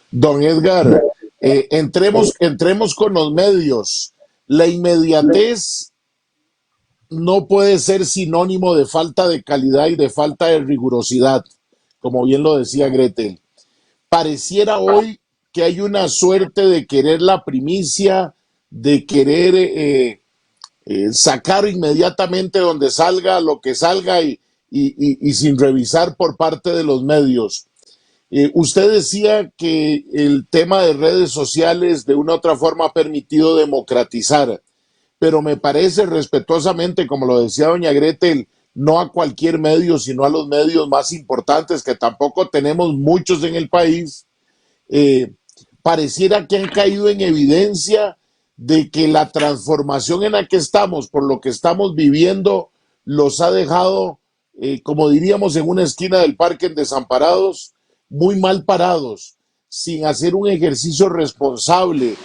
Don Edgar, entremos con los medios. La inmediatez no puede ser sinónimo de falta de calidad y de falta de rigurosidad, como bien lo decía Gretel. Pareciera hoy que hay una suerte de querer la primicia, de querer sacar inmediatamente donde salga lo que salga y sin revisar por parte de los medios. Usted decía que el tema de redes sociales de una u otra forma ha permitido democratizar, pero me parece respetuosamente, como lo decía doña Gretel, no a cualquier medio, sino a los medios más importantes, que tampoco tenemos muchos en el país. Pareciera que han caído en evidencia de que la transformación en la que estamos, por lo que estamos viviendo, los ha dejado, como diríamos, en una esquina del parque, desamparados, muy mal parados, sin hacer un ejercicio responsable,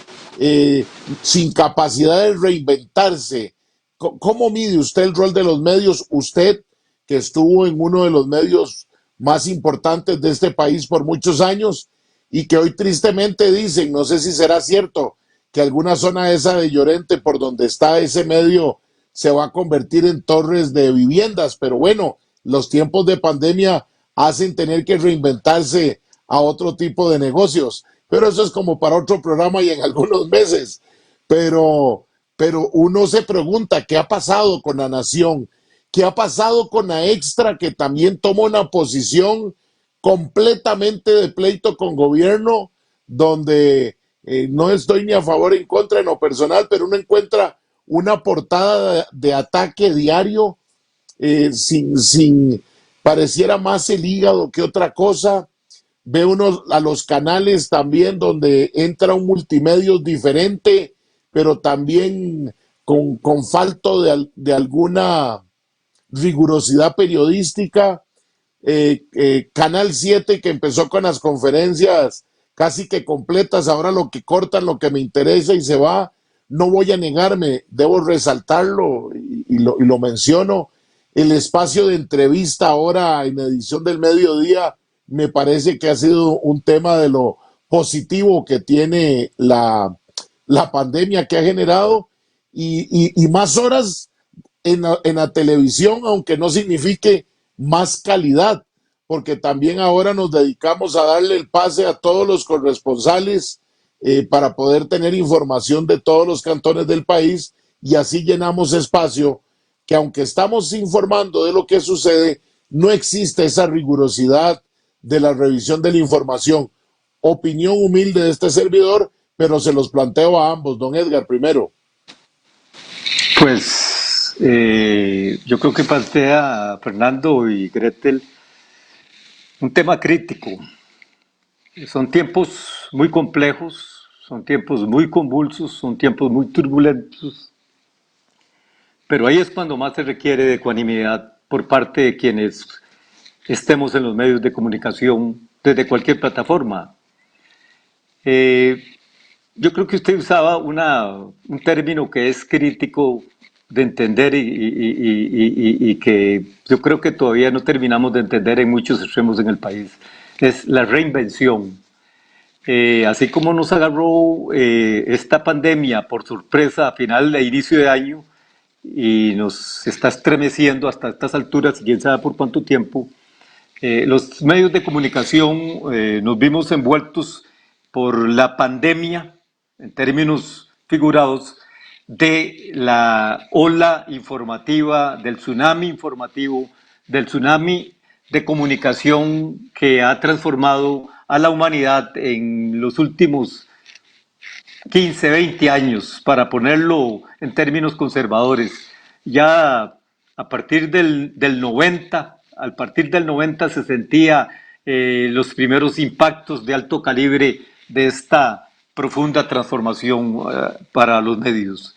sin capacidad de reinventarse. ¿Cómo mide usted el rol de los medios? Usted, que estuvo en uno de los medios más importantes de este país por muchos años y que hoy tristemente dicen, no sé si será cierto, que alguna zona esa de Llorente, por donde está ese medio, se va a convertir en torres de viviendas, pero bueno, los tiempos de pandemia hacen tener que reinventarse a otro tipo de negocios, pero eso es como para otro programa y en algunos meses, pero, pero uno se pregunta qué ha pasado con la nación, qué ha pasado con la extra que también toma una posición completamente de pleito con gobierno, donde no estoy ni a favor ni en contra en lo personal, pero uno encuentra una portada de ataque diario, pareciera más el hígado que otra cosa. Ve uno a los canales también donde entra un multimedios diferente, pero también con falto de alguna rigurosidad periodística. Canal 7 que empezó con las conferencias casi que completas, ahora lo que cortan, lo que me interesa y se va. No voy a negarme, debo resaltarlo y lo menciono. El espacio de entrevista ahora en edición del mediodía me parece que ha sido un tema de lo positivo que tiene la pandemia que ha generado y más horas en la televisión, aunque no signifique más calidad, porque también ahora nos dedicamos a darle el pase a todos los corresponsales para poder tener información de todos los cantones del país y así llenamos espacio que aunque estamos informando de lo que sucede, no existe esa rigurosidad de la revisión de la información. Opinión humilde de este servidor, pero se los planteo a ambos. Don Edgar, primero. Pues yo creo que plantea Fernando y Gretel un tema crítico. Son tiempos muy complejos, son tiempos muy convulsos, son tiempos muy turbulentos, pero ahí es cuando más se requiere de ecuanimidad por parte de quienes estemos en los medios de comunicación desde cualquier plataforma. Yo creo que usted usaba un término que es crítico de entender y que yo creo que todavía no terminamos de entender en muchos extremos en el país. Es la reinvención. Así como nos agarró esta pandemia por sorpresa a final de inicio de año y nos está estremeciendo hasta estas alturas, quién sabe por cuánto tiempo, los medios de comunicación nos vimos envueltos por la pandemia, en términos figurados, de la ola informativa, del tsunami informativo, del tsunami de comunicación que ha transformado a la humanidad en los últimos 15, 20 años, para ponerlo en términos conservadores. Ya a partir del 90, al partir del 90 se sentía los primeros impactos de alto calibre de esta profunda transformación para los medios.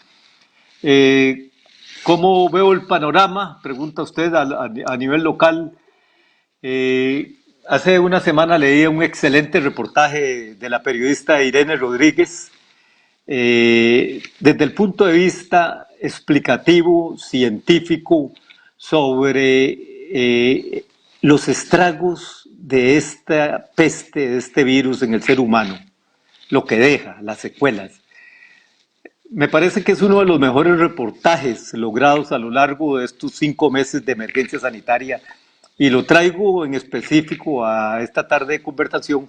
¿Cómo veo el panorama? Pregunta usted a nivel local. Hace una semana leí un excelente reportaje de la periodista Irene Rodríguez desde el punto de vista explicativo, científico, sobre los estragos de esta peste, de este virus en el ser humano, lo que deja, las secuelas. Me parece que es uno de los mejores reportajes logrados a lo largo de estos 5 meses de emergencia sanitaria y lo traigo en específico a esta tarde de conversación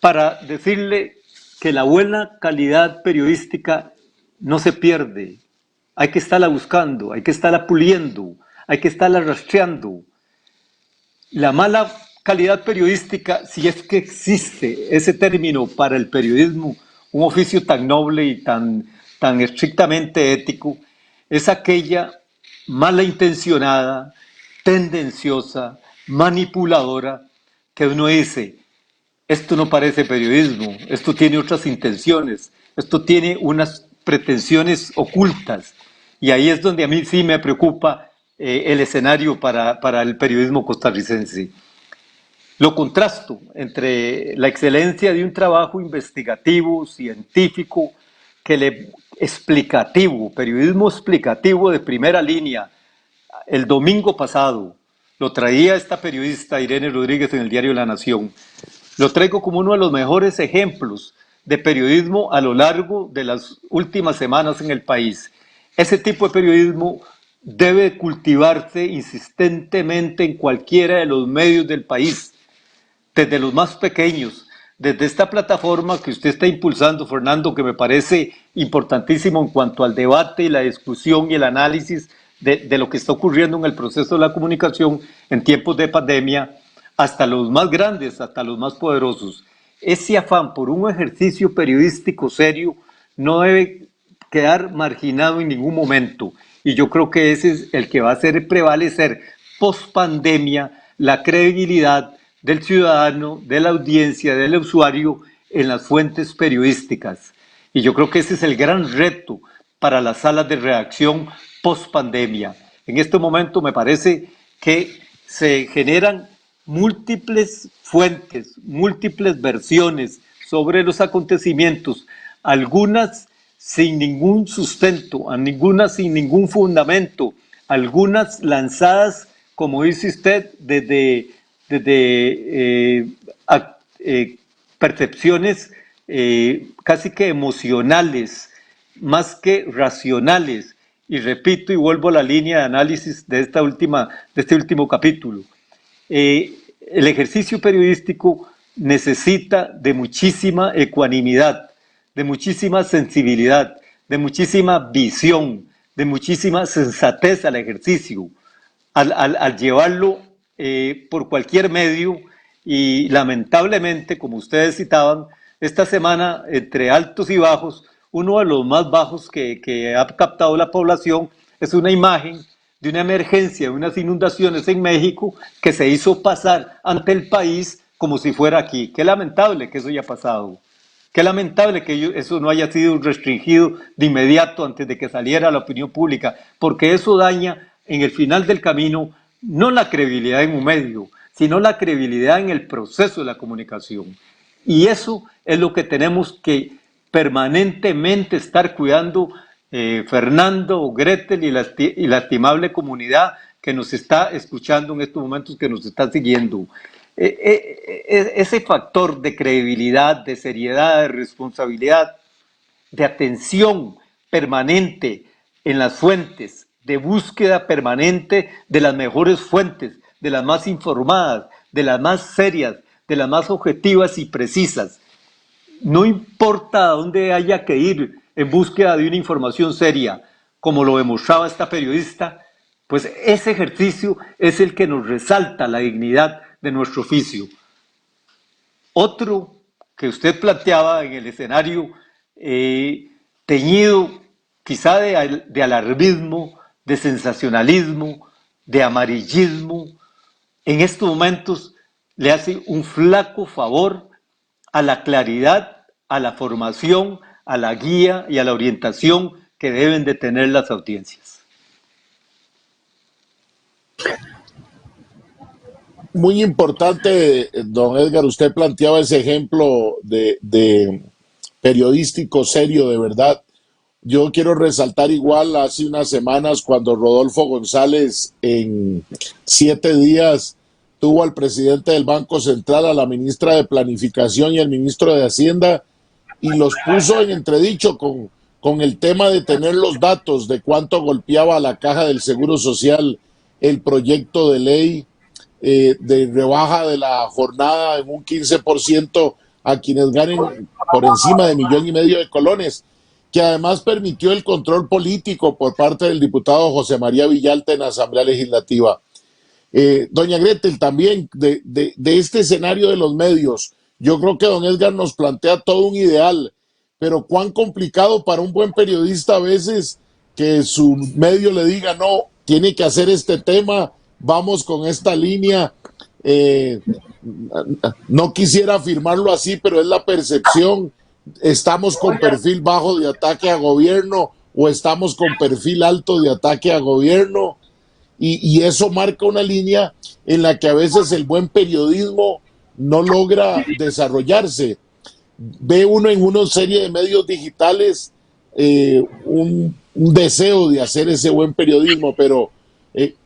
para decirle que la buena calidad periodística no se pierde. Hay que estarla buscando, hay que estarla puliendo, hay que estarla rastreando. La mala calidad periodística, si es que existe ese término para el periodismo, un oficio tan noble y tan estrictamente ético, es aquella mala intencionada, tendenciosa, manipuladora, que uno dice, esto no parece periodismo, esto tiene otras intenciones, esto tiene unas pretensiones ocultas. Y ahí es donde a mí sí me preocupa el escenario para el periodismo costarricense. Lo contrasto entre la excelencia de un trabajo investigativo, científico, explicativo, periodismo explicativo de primera línea. El domingo pasado lo traía esta periodista Irene Rodríguez en el diario La Nación. Lo traigo como uno de los mejores ejemplos de periodismo a lo largo de las últimas semanas en el país. Ese tipo de periodismo debe cultivarse insistentemente en cualquiera de los medios del país, desde los más pequeños, desde esta plataforma que usted está impulsando, Fernando, que me parece importantísimo en cuanto al debate y la discusión y el análisis de lo que está ocurriendo en el proceso de la comunicación en tiempos de pandemia, hasta los más grandes, hasta los más poderosos. Ese afán por un ejercicio periodístico serio no debe quedar marginado en ningún momento. Y yo creo que ese es el que va a hacer prevalecer post pandemia la credibilidad del ciudadano, de la audiencia, del usuario en las fuentes periodísticas. Y yo creo que ese es el gran reto para las salas de redacción post pandemia. En este momento me parece que se generan múltiples fuentes, múltiples versiones sobre los acontecimientos, algunas sin ningún sustento, algunas sin ningún fundamento, algunas lanzadas, como dice usted, desde percepciones casi que emocionales, más que racionales. Y repito y vuelvo a la línea de análisis de este último capítulo. El ejercicio periodístico necesita de muchísima ecuanimidad, de muchísima sensibilidad, de muchísima visión, de muchísima sensatez al ejercicio, al llevarlo por cualquier medio. Y lamentablemente, como ustedes citaban, esta semana, entre altos y bajos, uno de los más bajos que ha captado la población es una imagen de una emergencia, de unas inundaciones en México que se hizo pasar ante el país como si fuera aquí. Qué lamentable que eso haya pasado. Qué lamentable que eso no haya sido restringido de inmediato antes de que saliera a la opinión pública, porque eso daña en el final del camino no la credibilidad en un medio, sino la credibilidad en el proceso de la comunicación. Y eso es lo que tenemos que permanentemente estar cuidando, Fernando, Gretel y la estimable comunidad que nos está escuchando en estos momentos, que nos está siguiendo. Ese factor de credibilidad, de seriedad, de responsabilidad, de atención permanente en las fuentes, de búsqueda permanente de las mejores fuentes, de las más informadas, de las más serias, de las más objetivas y precisas. No importa a dónde haya que ir en búsqueda de una información seria, como lo demostraba esta periodista, pues ese ejercicio es el que nos resalta la dignidad de nuestro oficio. Otro que usted planteaba en el escenario teñido quizá de alarmismo, de sensacionalismo, de amarillismo, en estos momentos le hace un flaco favor a la claridad, a la formación, a la guía y a la orientación que deben de tener las audiencias. Muy importante, don Edgar, usted planteaba ese ejemplo de periodístico serio, de verdad. Yo quiero resaltar igual hace unas semanas cuando Rodolfo González en 7 días tuvo al presidente del Banco Central, a la ministra de Planificación y al ministro de Hacienda y los puso en entredicho con el tema de tener los datos de cuánto golpeaba a la Caja del Seguro Social el proyecto de ley de rebaja de la jornada en un 15% a quienes ganen por encima de 1,5 millones de colones, que además permitió el control político por parte del diputado José María Villalta en la Asamblea Legislativa. Doña Gretel, también de este escenario de los medios, yo creo que don Edgar nos plantea todo un ideal, pero cuán complicado para un buen periodista a veces que su medio le diga, no, tiene que hacer este tema, vamos con esta línea. No quisiera afirmarlo así, pero es la percepción. Estamos con perfil bajo de ataque a gobierno o estamos con perfil alto de ataque a gobierno, y eso marca una línea en la que a veces el buen periodismo no logra desarrollarse. Ve uno en una serie de medios digitales un deseo de hacer ese buen periodismo, pero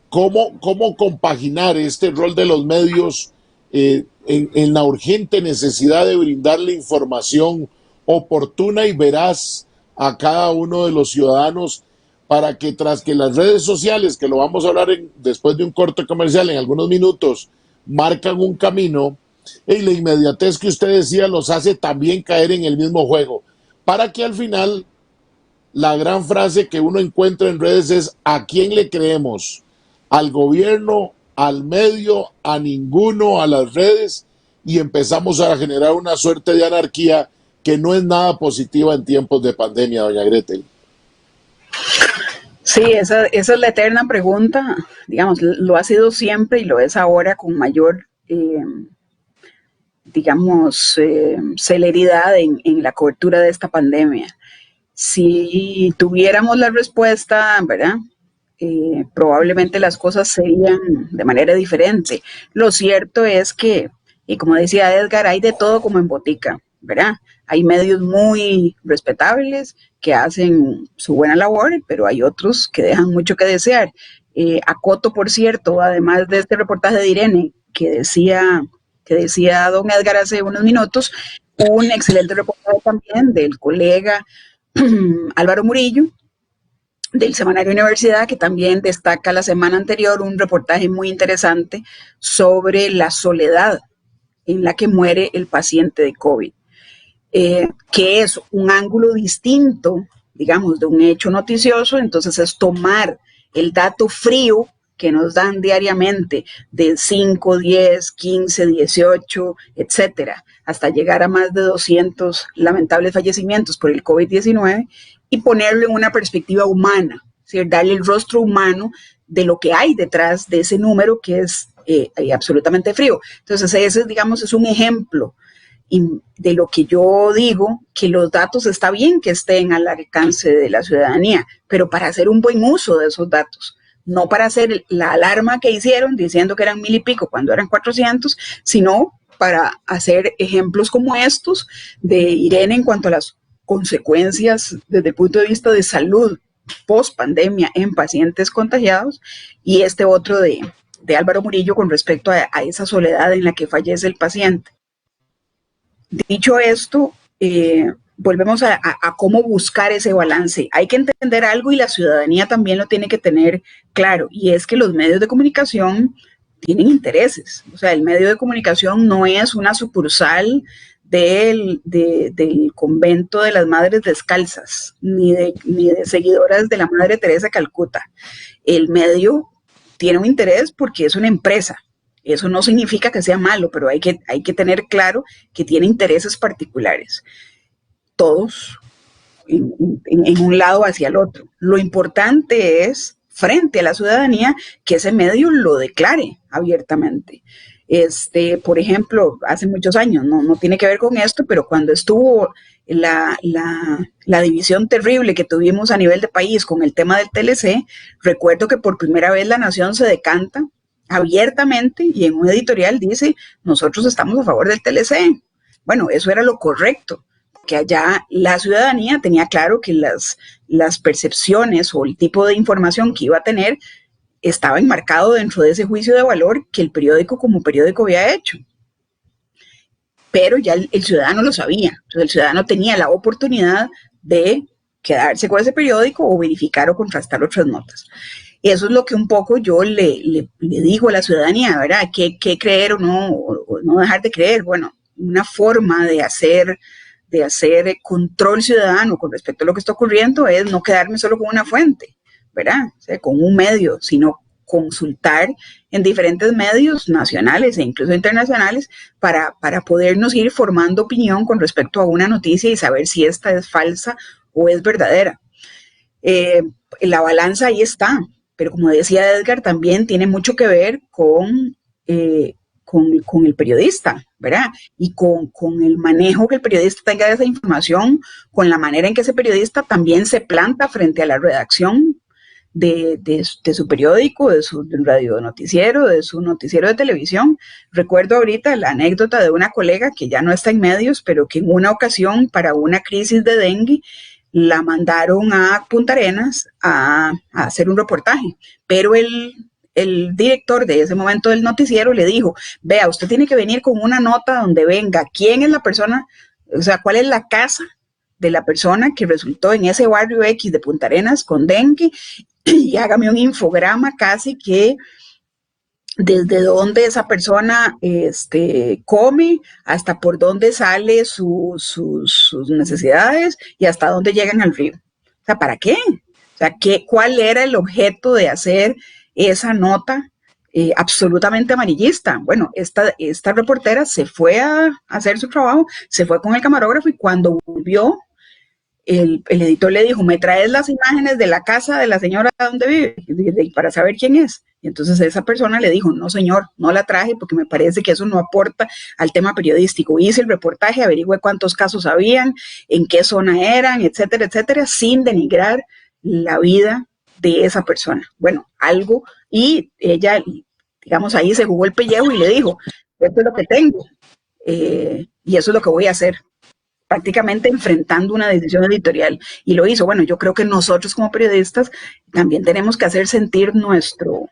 ¿cómo compaginar este rol de los medios en la urgente necesidad de brindarle información oportuna y veraz a cada uno de los ciudadanos para que tras que las redes sociales, que lo vamos a hablar después de un corte comercial en algunos minutos, marcan un camino, y la inmediatez que usted decía los hace también caer en el mismo juego, para que al final la gran frase que uno encuentra en redes es: ¿a quién le creemos? ¿Al gobierno, al medio, a ninguno, a las redes? Y empezamos a generar una suerte de anarquía que no es nada positiva en tiempos de pandemia, doña Gretel. Sí, esa es la eterna pregunta, digamos, lo ha sido siempre y lo es ahora con mayor, celeridad en la cobertura de esta pandemia. Si tuviéramos la respuesta, ¿verdad? Probablemente las cosas serían de manera diferente. Lo cierto es que, y como decía Edgar, hay de todo como en botica, ¿verdad? Hay medios muy respetables que hacen su buena labor, pero hay otros que dejan mucho que desear. Acoto, por cierto, además de este reportaje de Irene que decía don Edgar hace unos minutos, un excelente reportaje también del colega Álvaro Murillo, del Semanario Universidad, que también destaca la semana anterior un reportaje muy interesante sobre la soledad en la que muere el paciente de COVID, que es un ángulo distinto, digamos, de un hecho noticioso. Entonces es tomar el dato frío que nos dan diariamente de 5, 10, 15, 18, etcétera, hasta llegar a más de 200 lamentables fallecimientos por el COVID-19 y ponerlo en una perspectiva humana, es decir, darle el rostro humano de lo que hay detrás de ese número que es absolutamente frío. Entonces ese, digamos, es un ejemplo de lo que yo digo, que los datos está bien que estén al alcance de la ciudadanía, pero para hacer un buen uso de esos datos, no para hacer la alarma que hicieron diciendo que eran 1000 y pico cuando eran 400, sino para hacer ejemplos como estos de Irene en cuanto a las consecuencias desde el punto de vista de salud post pandemia en pacientes contagiados, y este otro de Álvaro Murillo con respecto a esa soledad en la que fallece el paciente. Dicho esto, volvemos a cómo buscar ese balance. Hay que entender algo y la ciudadanía también lo tiene que tener claro, y es que los medios de comunicación tienen intereses. O sea, el medio de comunicación no es una sucursal del convento de las Madres Descalzas, ni de seguidoras de la Madre Teresa de Calcuta. El medio tiene un interés porque es una empresa. Eso no significa que sea malo, pero hay que tener claro que tiene intereses particulares. Todos en un lado hacia el otro. Lo importante es, frente a la ciudadanía, que ese medio lo declare abiertamente. Por ejemplo, hace muchos años, no tiene que ver con esto, pero cuando estuvo la división terrible que tuvimos a nivel de país con el tema del TLC, recuerdo que por primera vez La Nación se decanta abiertamente y en un editorial dice: nosotros estamos a favor del TLC. Bueno, eso era lo correcto, que allá la ciudadanía tenía claro que las percepciones o el tipo de información que iba a tener estaba enmarcado dentro de ese juicio de valor que el periódico como periódico había hecho. Pero ya el ciudadano lo sabía, entonces el ciudadano tenía la oportunidad de quedarse con ese periódico o verificar o contrastar otras notas. Y eso es lo que un poco yo le digo a la ciudadanía, ¿verdad? ¿Qué creer o no dejar de creer? Bueno, una forma de hacer control ciudadano con respecto a lo que está ocurriendo es no quedarme solo con una fuente, ¿verdad? O sea, con un medio, sino consultar en diferentes medios nacionales e incluso internacionales para podernos ir formando opinión con respecto a una noticia y saber si esta es falsa o es verdadera. La balanza ahí está, pero como decía Edgar, también tiene mucho que ver con el periodista, ¿verdad? Y con el manejo que el periodista tenga de esa información, con la manera en que ese periodista también se planta frente a la redacción de su periódico, de su radio noticiero, de su noticiero de televisión. Recuerdo ahorita la anécdota de una colega que ya no está en medios, pero que en una ocasión para una crisis de dengue la mandaron a Punta Arenas a hacer un reportaje, pero el director de ese momento del noticiero le dijo: vea, usted tiene que venir con una nota donde venga quién es la persona, o sea, cuál es la casa de la persona que resultó en ese barrio X de Punta Arenas con dengue y hágame un infograma casi que desde dónde esa persona come, hasta por dónde sale sus necesidades y hasta dónde llegan al río. O sea, ¿para qué? O sea, ¿cuál era el objeto de hacer esa nota absolutamente amarillista? Bueno, esta reportera se fue a hacer su trabajo, se fue con el camarógrafo y cuando volvió, el editor le dijo, ¿me traes las imágenes de la casa de la señora donde vive? Para saber quién es. Y entonces esa persona le dijo, no señor, no la traje porque me parece que eso no aporta al tema periodístico. Hice el reportaje, averigüé cuántos casos habían, en qué zona eran, etcétera, etcétera, sin denigrar la vida de esa persona. Bueno, algo, y ella, digamos, ahí se jugó el pellejo y le dijo, esto es lo que tengo y eso es lo que voy a hacer, prácticamente enfrentando una decisión editorial, y lo hizo. Bueno, yo creo que nosotros como periodistas también tenemos que hacer sentir nuestro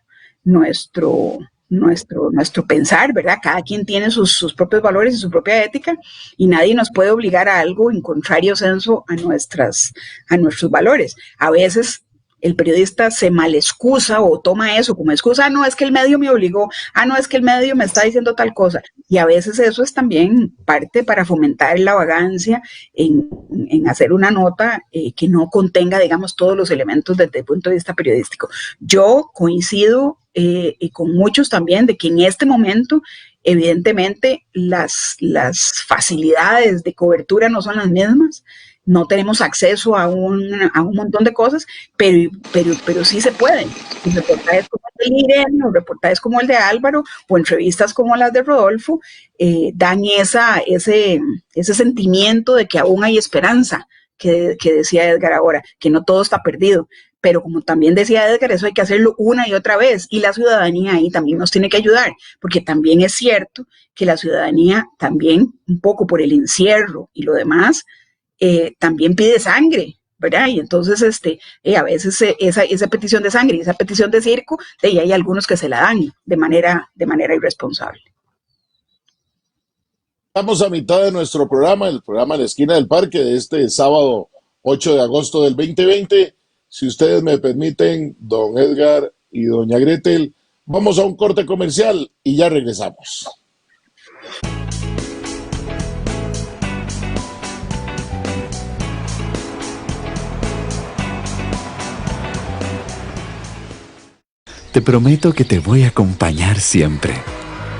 pensar, ¿verdad? Cada quien tiene sus propios valores y su propia ética, y nadie nos puede obligar a algo en contrario senso a nuestros valores. A veces el periodista se malexcusa o toma eso como excusa, no, es que el medio me obligó, no, es que el medio me está diciendo tal cosa, y a veces eso es también parte para fomentar la vagancia en hacer una nota que no contenga, digamos, todos los elementos desde el punto de vista periodístico. Yo coincido con muchos también de que en este momento, evidentemente, las facilidades de cobertura no son las mismas. No tenemos acceso a un montón de cosas, pero sí se pueden. Y reportajes como el de Irene, o reportajes como el de Álvaro, o entrevistas como las de Rodolfo, dan ese sentimiento de que aún hay esperanza, que decía Edgar ahora, que no todo está perdido. Pero como también decía Edgar, eso hay que hacerlo una y otra vez, y la ciudadanía ahí también nos tiene que ayudar, porque también es cierto que la ciudadanía también, un poco por el encierro y lo demás, también pide sangre, ¿verdad? Y entonces a veces esa petición de sangre y esa petición de circo, y hay algunos que se la dan de manera irresponsable. Estamos a mitad de nuestro programa, el programa La Esquina del Parque, de este sábado 8 de agosto del 2020. Si ustedes me permiten, don Edgar y doña Gretel, vamos a un corte comercial y ya regresamos. Te prometo que te voy a acompañar siempre.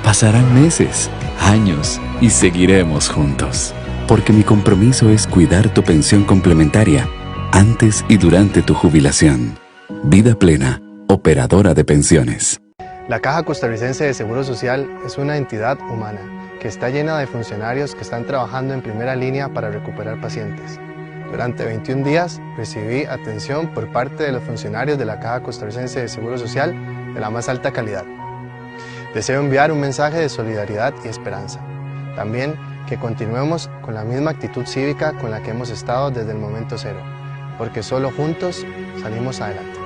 Pasarán meses, años y seguiremos juntos. Porque mi compromiso es cuidar tu pensión complementaria antes y durante tu jubilación. Vida Plena, operadora de pensiones. La Caja Costarricense de Seguro Social es una entidad humana que está llena de funcionarios que están trabajando en primera línea para recuperar pacientes. Durante 21 días recibí atención por parte de los funcionarios de la Caja Costarricense de Seguro Social de la más alta calidad. Deseo enviar un mensaje de solidaridad y esperanza. También que continuemos con la misma actitud cívica con la que hemos estado desde el momento cero, porque solo juntos salimos adelante.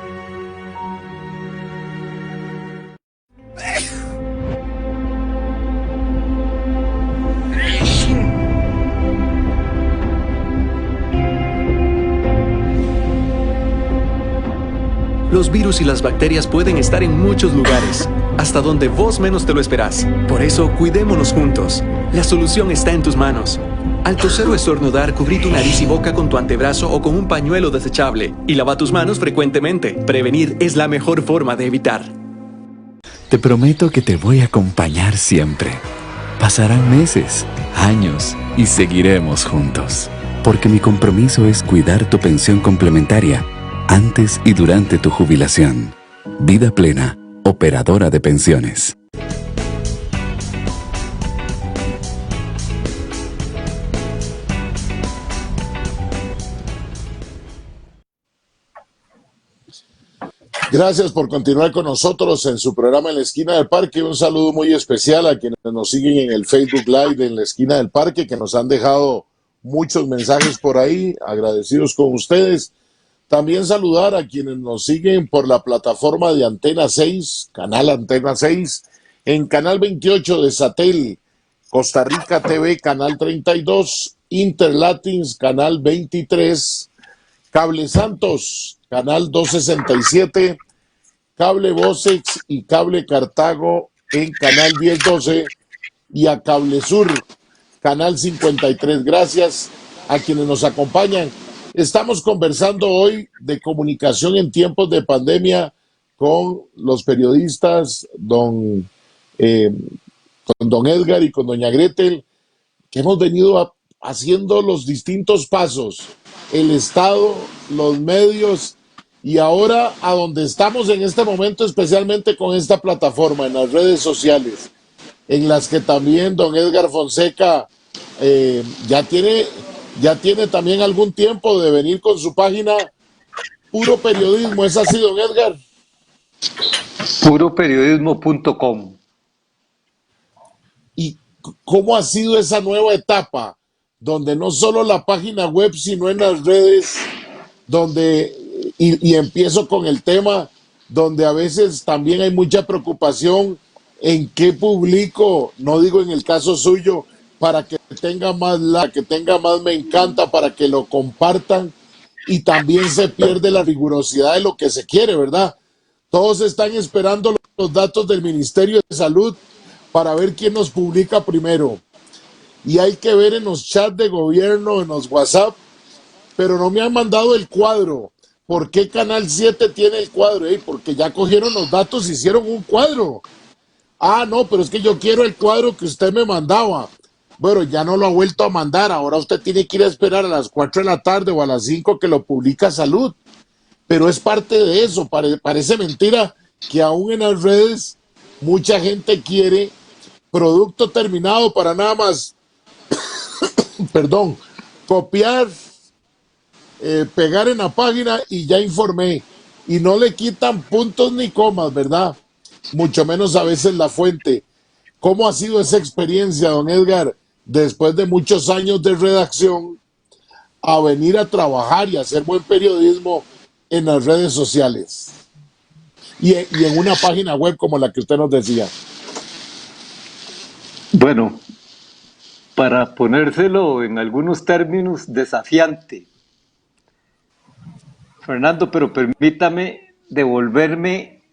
Los virus y las bacterias pueden estar en muchos lugares, hasta donde vos menos te lo esperás. Por eso, cuidémonos juntos. La solución está en tus manos. Al toser o estornudar, cubrí tu nariz y boca con tu antebrazo o con un pañuelo desechable. Y lava tus manos frecuentemente. Prevenir es la mejor forma de evitar. Te prometo que te voy a acompañar siempre. Pasarán meses, años y seguiremos juntos. Porque mi compromiso es cuidar tu pensión complementaria antes y durante tu jubilación. Vida Plena, operadora de pensiones. Gracias por continuar con nosotros en su programa En la Esquina del Parque. Un saludo muy especial a quienes nos siguen en el Facebook Live en la Esquina del Parque, que nos han dejado muchos mensajes por ahí, agradecidos con ustedes. También saludar a quienes nos siguen por la plataforma de Antena 6, canal Antena 6, en canal 28 de Satel, Costa Rica TV, canal 32, Interlatins, canal 23, Cable Santos, canal 267, Cable Vocex y Cable Cartago en canal 1012 y a Cable Sur, canal 53. Gracias a quienes nos acompañan. Estamos conversando hoy de comunicación en tiempos de pandemia con los periodistas, con don Edgar y con doña Gretel, que hemos venido haciendo los distintos pasos, el Estado, los medios y ahora a donde estamos en este momento, especialmente con esta plataforma en las redes sociales, en las que también don Edgar Fonseca ya tiene también algún tiempo de venir con su página Puro Periodismo. ¿Es así, don Edgar? Puroperiodismo.com. ¿Y cómo ha sido esa nueva etapa, donde no solo la página web, sino en las redes, donde, y empiezo con el tema, donde a veces también hay mucha preocupación en qué publico, no digo en el caso suyo, para que tenga más like, que tenga más me encanta, para que lo compartan, y también se pierde la rigurosidad de lo que se quiere, ¿verdad? Todos están esperando los datos del Ministerio de Salud para ver quién nos publica primero. Y hay que ver en los chats de gobierno, en los WhatsApp, pero no me han mandado el cuadro. ¿Por qué Canal 7 tiene el cuadro? Porque ya cogieron los datos y hicieron un cuadro. Ah, no, pero es que yo quiero el cuadro que usted me mandaba. Bueno, ya no lo ha vuelto a mandar. Ahora usted tiene que ir a esperar a las 4 de la tarde o a las 5 que lo publica Salud. Pero es parte de eso. Parece mentira que aún en las redes mucha gente quiere producto terminado para nada más, perdón, copiar, pegar en la página y ya informé. Y no le quitan puntos ni comas, ¿verdad? Mucho menos a veces la fuente. ¿Cómo ha sido esa experiencia, don Edgar, después de muchos años de redacción, a venir a trabajar y hacer buen periodismo en las redes sociales? Y en una página web como la que usted nos decía. Bueno, para ponérselo en algunos términos, desafiante. Fernando, pero permítame devolverme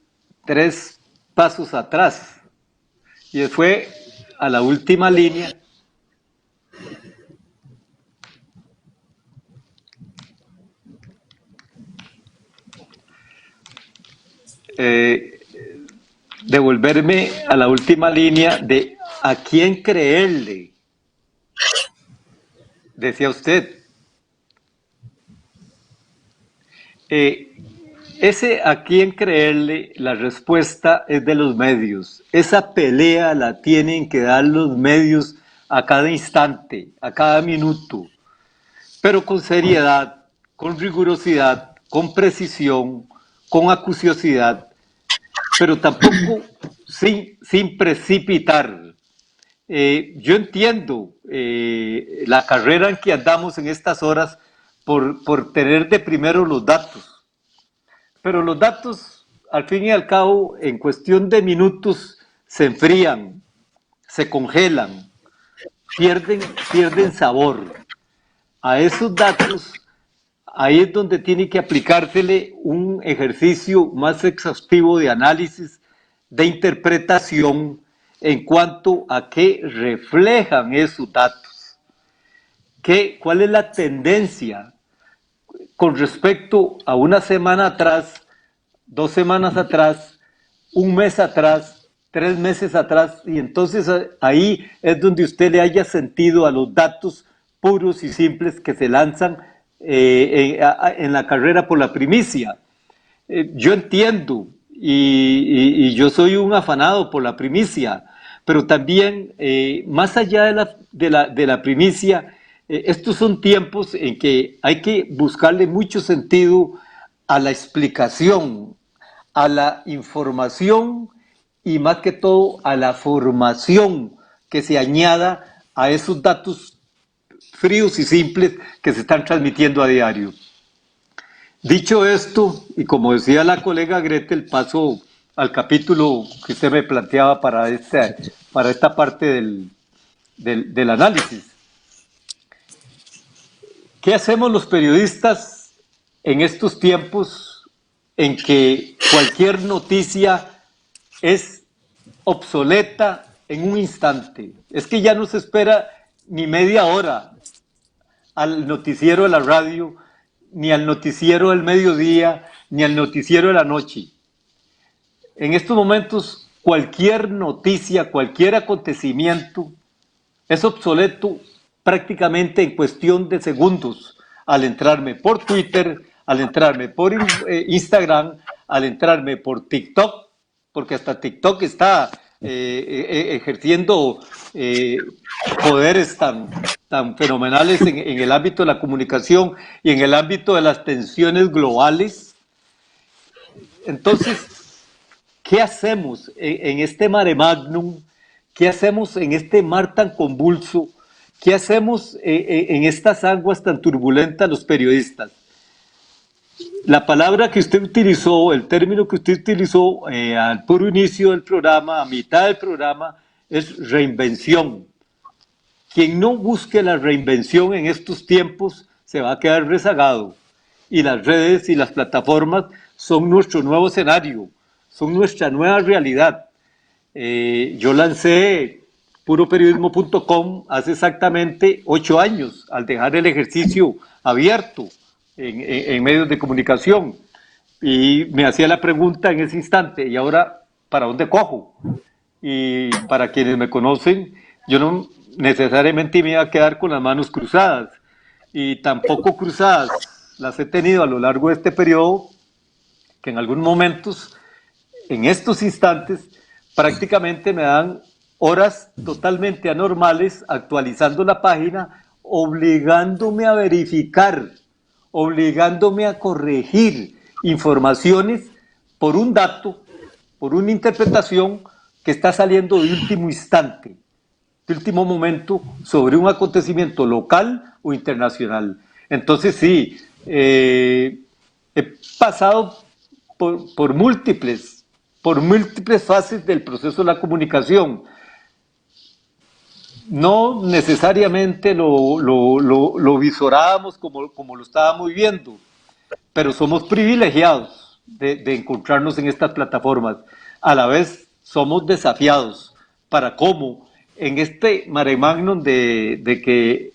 3 pasos atrás. Y fue a la última línea. Devolverme a la última línea de a quién creerle, decía usted. Ese a quién creerle, la respuesta es de los medios. Esa pelea la tienen que dar los medios a cada instante, a cada minuto, pero con seriedad, con rigurosidad, con precisión, con acuciosidad, pero tampoco sin precipitar. Yo entiendo la carrera en que andamos en estas horas por tener de primero los datos, pero los datos, al fin y al cabo, en cuestión de minutos, se enfrían, se congelan, pierden sabor. A esos datos, ahí es donde tiene que aplicársele un ejercicio más exhaustivo de análisis, de interpretación, en cuanto a qué reflejan esos datos. ¿Cuál es la tendencia con respecto a una semana atrás, 2 semanas atrás, 1 mes atrás, 3 meses atrás? Y entonces ahí es donde usted le haya sentido a los datos puros y simples que se lanzan en la carrera por la primicia. Yo entiendo y yo soy un afanado por la primicia, pero también más allá de la primicia, estos son tiempos en que hay que buscarle mucho sentido a la explicación, a la información y más que todo a la formación que se añada a esos datos fríos y simples que se están transmitiendo a diario. Dicho esto, y como decía la colega Gretel, paso al capítulo que usted me planteaba para esta parte del análisis. ¿Qué hacemos los periodistas en estos tiempos en que cualquier noticia es obsoleta en un instante? Es que ya no se espera ni media hora al noticiero de la radio, ni al noticiero del mediodía, ni al noticiero de la noche. En estos momentos, cualquier noticia, cualquier acontecimiento es obsoleto prácticamente en cuestión de segundos, al entrarme por Twitter, al entrarme por Instagram, al entrarme por TikTok, porque hasta TikTok está ejerciendo poderes tan fenomenales en el ámbito de la comunicación y en el ámbito de las tensiones globales. Entonces, ¿qué hacemos en este mare magnum? ¿Qué hacemos en este mar tan convulso? ¿Qué hacemos en estas aguas tan turbulentas los periodistas? La palabra que usted utilizó, el término que usted utilizó al puro inicio del programa, a mitad del programa, es reinvención. Quien no busque la reinvención en estos tiempos se va a quedar rezagado. Y las redes y las plataformas son nuestro nuevo escenario, son nuestra nueva realidad. Yo lancé puroperiodismo.com hace exactamente 8 años, al dejar el ejercicio abierto en medios de comunicación, y me hacía la pregunta en ese instante: ¿y ahora para dónde cojo? Y para quienes me conocen, yo no necesariamente me iba a quedar con las manos cruzadas, y tampoco cruzadas las he tenido a lo largo de este periodo, que en algunos momentos, en estos instantes, prácticamente me dan horas totalmente anormales actualizando la página, obligándome a verificar, obligándome a corregir informaciones por un dato, por una interpretación que está saliendo de último instante, de último momento, sobre un acontecimiento local o internacional. Entonces sí, he pasado por múltiples fases del proceso de la comunicación. No necesariamente lo visorábamos como lo estábamos viendo, pero somos privilegiados de encontrarnos en estas plataformas. A la vez somos desafiados para cómo en este mare magnum de que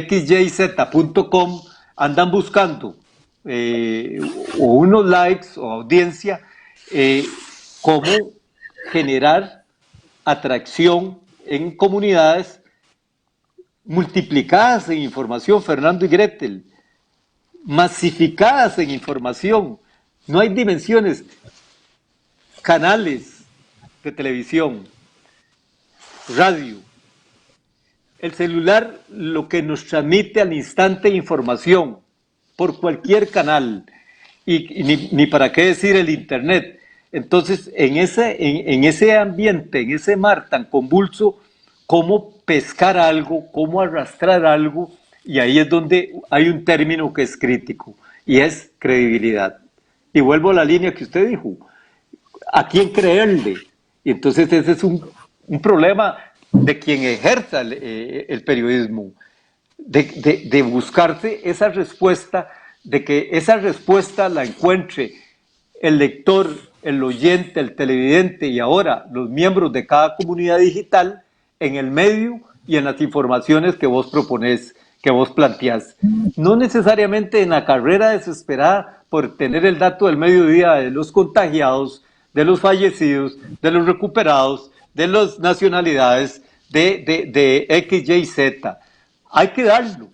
xyz.com andan buscando o unos likes o audiencia, cómo generar atracción en comunidades multiplicadas en información, Fernando y Gretel, masificadas en información. No hay dimensiones. Canales de televisión, radio, el celular, lo que nos transmite al instante información por cualquier canal, y ni para qué decir el internet. Entonces, en ese ambiente, en ese mar tan convulso, cómo pescar algo, cómo arrastrar algo, y ahí es donde hay un término que es crítico, y es credibilidad. Y vuelvo a la línea que usted dijo: ¿a quién creerle? Y entonces ese es un problema de quien ejerza el periodismo, de buscarse esa respuesta, de que esa respuesta la encuentre el lector, el oyente, el televidente y ahora los miembros de cada comunidad digital en el medio y en las informaciones que vos proponés, que vos planteás. No necesariamente en la carrera desesperada por tener el dato del mediodía de los contagiados, de los fallecidos, de los recuperados, de las nacionalidades, de X, Y, Z. Hay que darlo,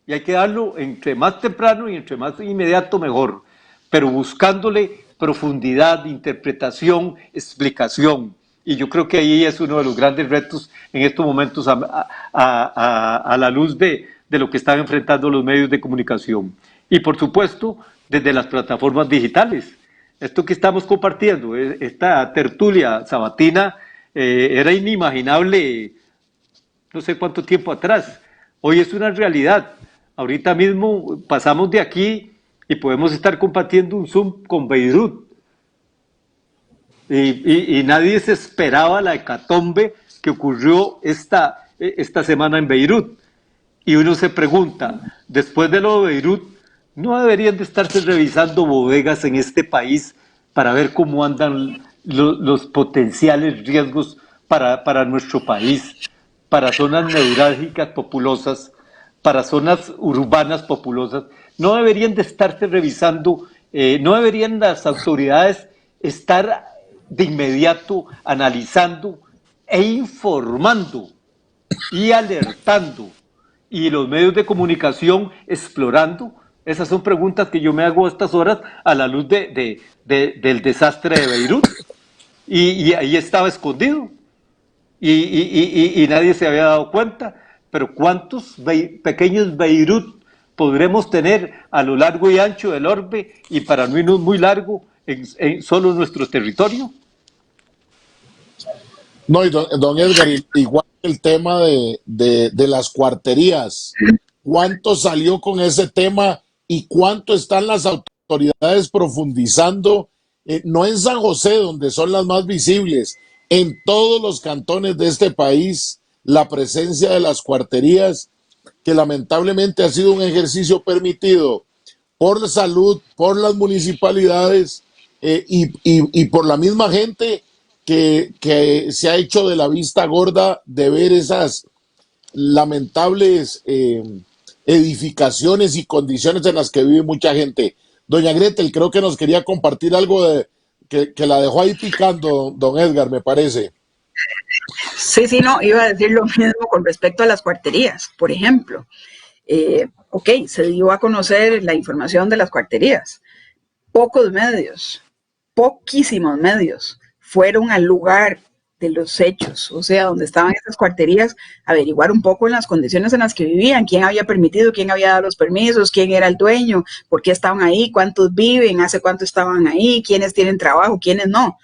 y hay que darlo entre más temprano y entre más inmediato mejor, pero buscándole profundidad, interpretación, explicación. Y yo creo que ahí es uno de los grandes retos en estos momentos a la luz de lo que están enfrentando los medios de comunicación. Y por supuesto, desde las plataformas digitales. Esto que estamos compartiendo, esta tertulia sabatina, era inimaginable no sé cuánto tiempo atrás. Hoy es una realidad. Ahorita mismo pasamos de aquí y podemos estar compartiendo un Zoom con Beirut. Y nadie se esperaba la hecatombe que ocurrió esta semana en Beirut. Y uno se pregunta, después de lo de Beirut, ¿no deberían de estarse revisando bodegas en este país para ver cómo andan los potenciales riesgos para nuestro país, para zonas neurálgicas populosas, para zonas urbanas populosas? ¿No deberían de estarse revisando, no deberían las autoridades estar de inmediato analizando e informando y alertando, y los medios de comunicación explorando? Esas son preguntas que yo me hago a estas horas a la luz del desastre de Beirut, y ahí estaba escondido y nadie se había dado cuenta. Pero ¿cuántos pequeños Beirut podremos tener a lo largo y ancho del orbe, y para no irnos muy largo, en solo nuestro territorio? No, y don Edgar, igual el tema de las cuarterías, ¿cuánto salió con ese tema y cuánto están las autoridades profundizando? No en San José, donde son las más visibles, en todos los cantones de este país, la presencia de las cuarterías, que lamentablemente ha sido un ejercicio permitido por la salud, por las municipalidades y por la misma gente que se ha hecho de la vista gorda de ver esas lamentables edificaciones y condiciones en las que vive mucha gente. Doña Gretel, creo que nos quería compartir algo que la dejó ahí picando, don Edgar, me parece. Sí, sí, no, iba a decir lo mismo con respecto a las cuarterías, por ejemplo. Ok, se dio a conocer la información de las cuarterías. Pocos medios, poquísimos medios, fueron al lugar de los hechos, o sea, donde estaban esas cuarterías, averiguar un poco en las condiciones en las que vivían, quién había permitido, quién había dado los permisos, quién era el dueño, por qué estaban ahí, cuántos viven, hace cuánto estaban ahí, quiénes tienen trabajo, quiénes no.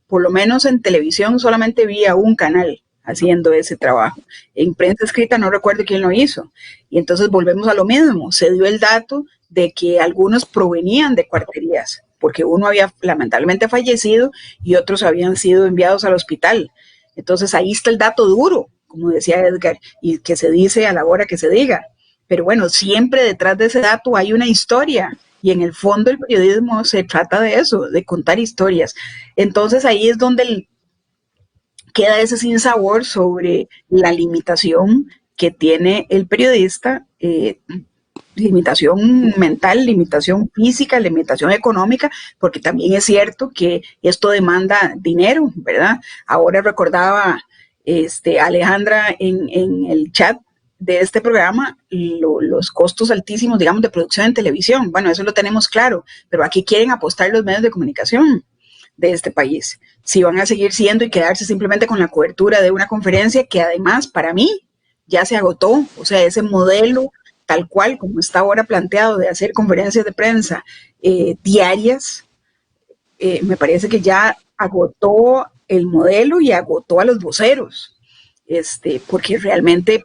Por lo menos en televisión solamente vi a un canal haciendo ese trabajo. En prensa escrita no recuerdo quién lo hizo. Y entonces volvemos a lo mismo. Se dio el dato de que algunos provenían de cuarterías, porque uno había lamentablemente fallecido y otros habían sido enviados al hospital. Entonces ahí está el dato duro, como decía Edgar, y que se dice a la hora que se diga. Pero bueno, siempre detrás de ese dato hay una historia. Y en el fondo el periodismo se trata de eso, de contar historias. Entonces ahí es donde queda ese sinsabor sobre la limitación que tiene el periodista, limitación mental, limitación física, limitación económica, porque también es cierto que esto demanda dinero, ¿verdad? Ahora recordaba Alejandra en el chat de este programa los costos altísimos, digamos, de producción en televisión. Bueno, eso lo tenemos claro, pero aquí quieren apostar los medios de comunicación de este país. Si van a seguir siendo y quedarse simplemente con la cobertura de una conferencia que además para mí ya se agotó, o sea, ese modelo tal cual como está ahora planteado de hacer conferencias de prensa diarias, me parece que ya agotó el modelo y agotó a los voceros. Porque realmente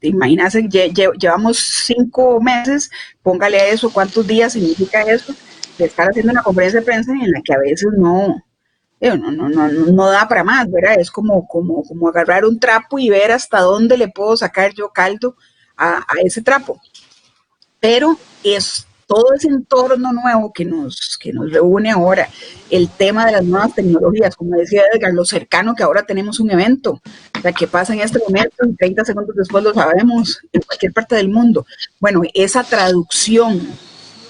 imagínense, llevamos 5 meses, póngale a eso, ¿cuántos días significa eso? De estar haciendo una conferencia de prensa en la que a veces no da para más, ¿verdad? Es como agarrar un trapo y ver hasta dónde le puedo sacar yo caldo a ese trapo. Pero es todo ese entorno nuevo que nos reúne ahora, el tema de las nuevas tecnologías, como decía Edgar, lo cercano que ahora tenemos un evento, o sea, que pasa en este momento y 30 segundos después lo sabemos en cualquier parte del mundo. Bueno, esa traducción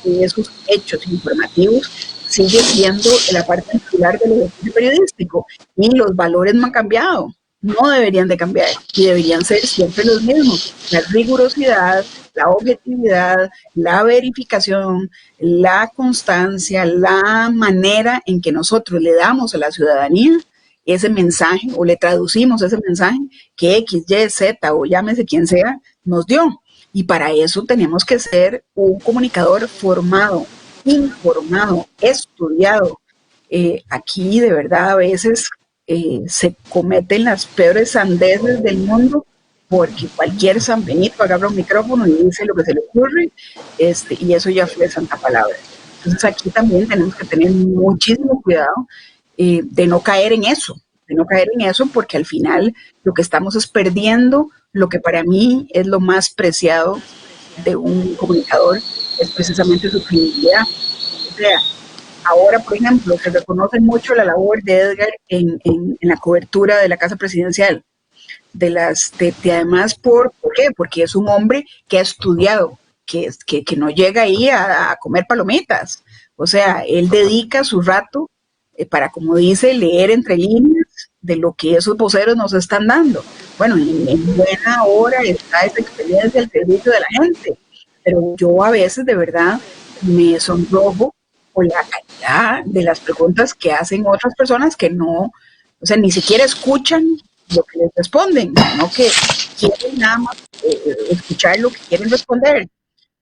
de esos hechos informativos sigue siendo la parte titular del ejercicio periodístico y los valores no han cambiado. No deberían de cambiar y deberían ser siempre los mismos. La rigurosidad, la objetividad, la verificación, la constancia, la manera en que nosotros le damos a la ciudadanía ese mensaje o le traducimos ese mensaje que X, Y, Z o llámese quien sea nos dio. Y para eso tenemos que ser un comunicador formado, informado, estudiado. Aquí de verdad a veces se cometen las peores sandeces del mundo porque cualquier San Benito agarra un micrófono y dice lo que se le ocurre, y eso ya fue santa palabra. Entonces aquí también tenemos que tener muchísimo cuidado de no caer en eso, de no caer en eso, porque al final lo que estamos es perdiendo lo que para mí es lo más preciado de un comunicador, es precisamente su credibilidad. O sea, ahora, por ejemplo, se reconoce mucho la labor de Edgar en la cobertura de la Casa Presidencial. Además, ¿por qué? Porque es un hombre que ha estudiado, que no llega ahí a comer palomitas. O sea, él dedica su rato para, como dice, leer entre líneas de lo que esos voceros nos están dando. Bueno, en buena hora está esa experiencia al servicio de la gente, pero yo a veces de verdad me sonrojo por la calidad de las preguntas que hacen otras personas que no, o sea, ni siquiera escuchan lo que les responden, sino que quieren nada más escuchar lo que quieren responder.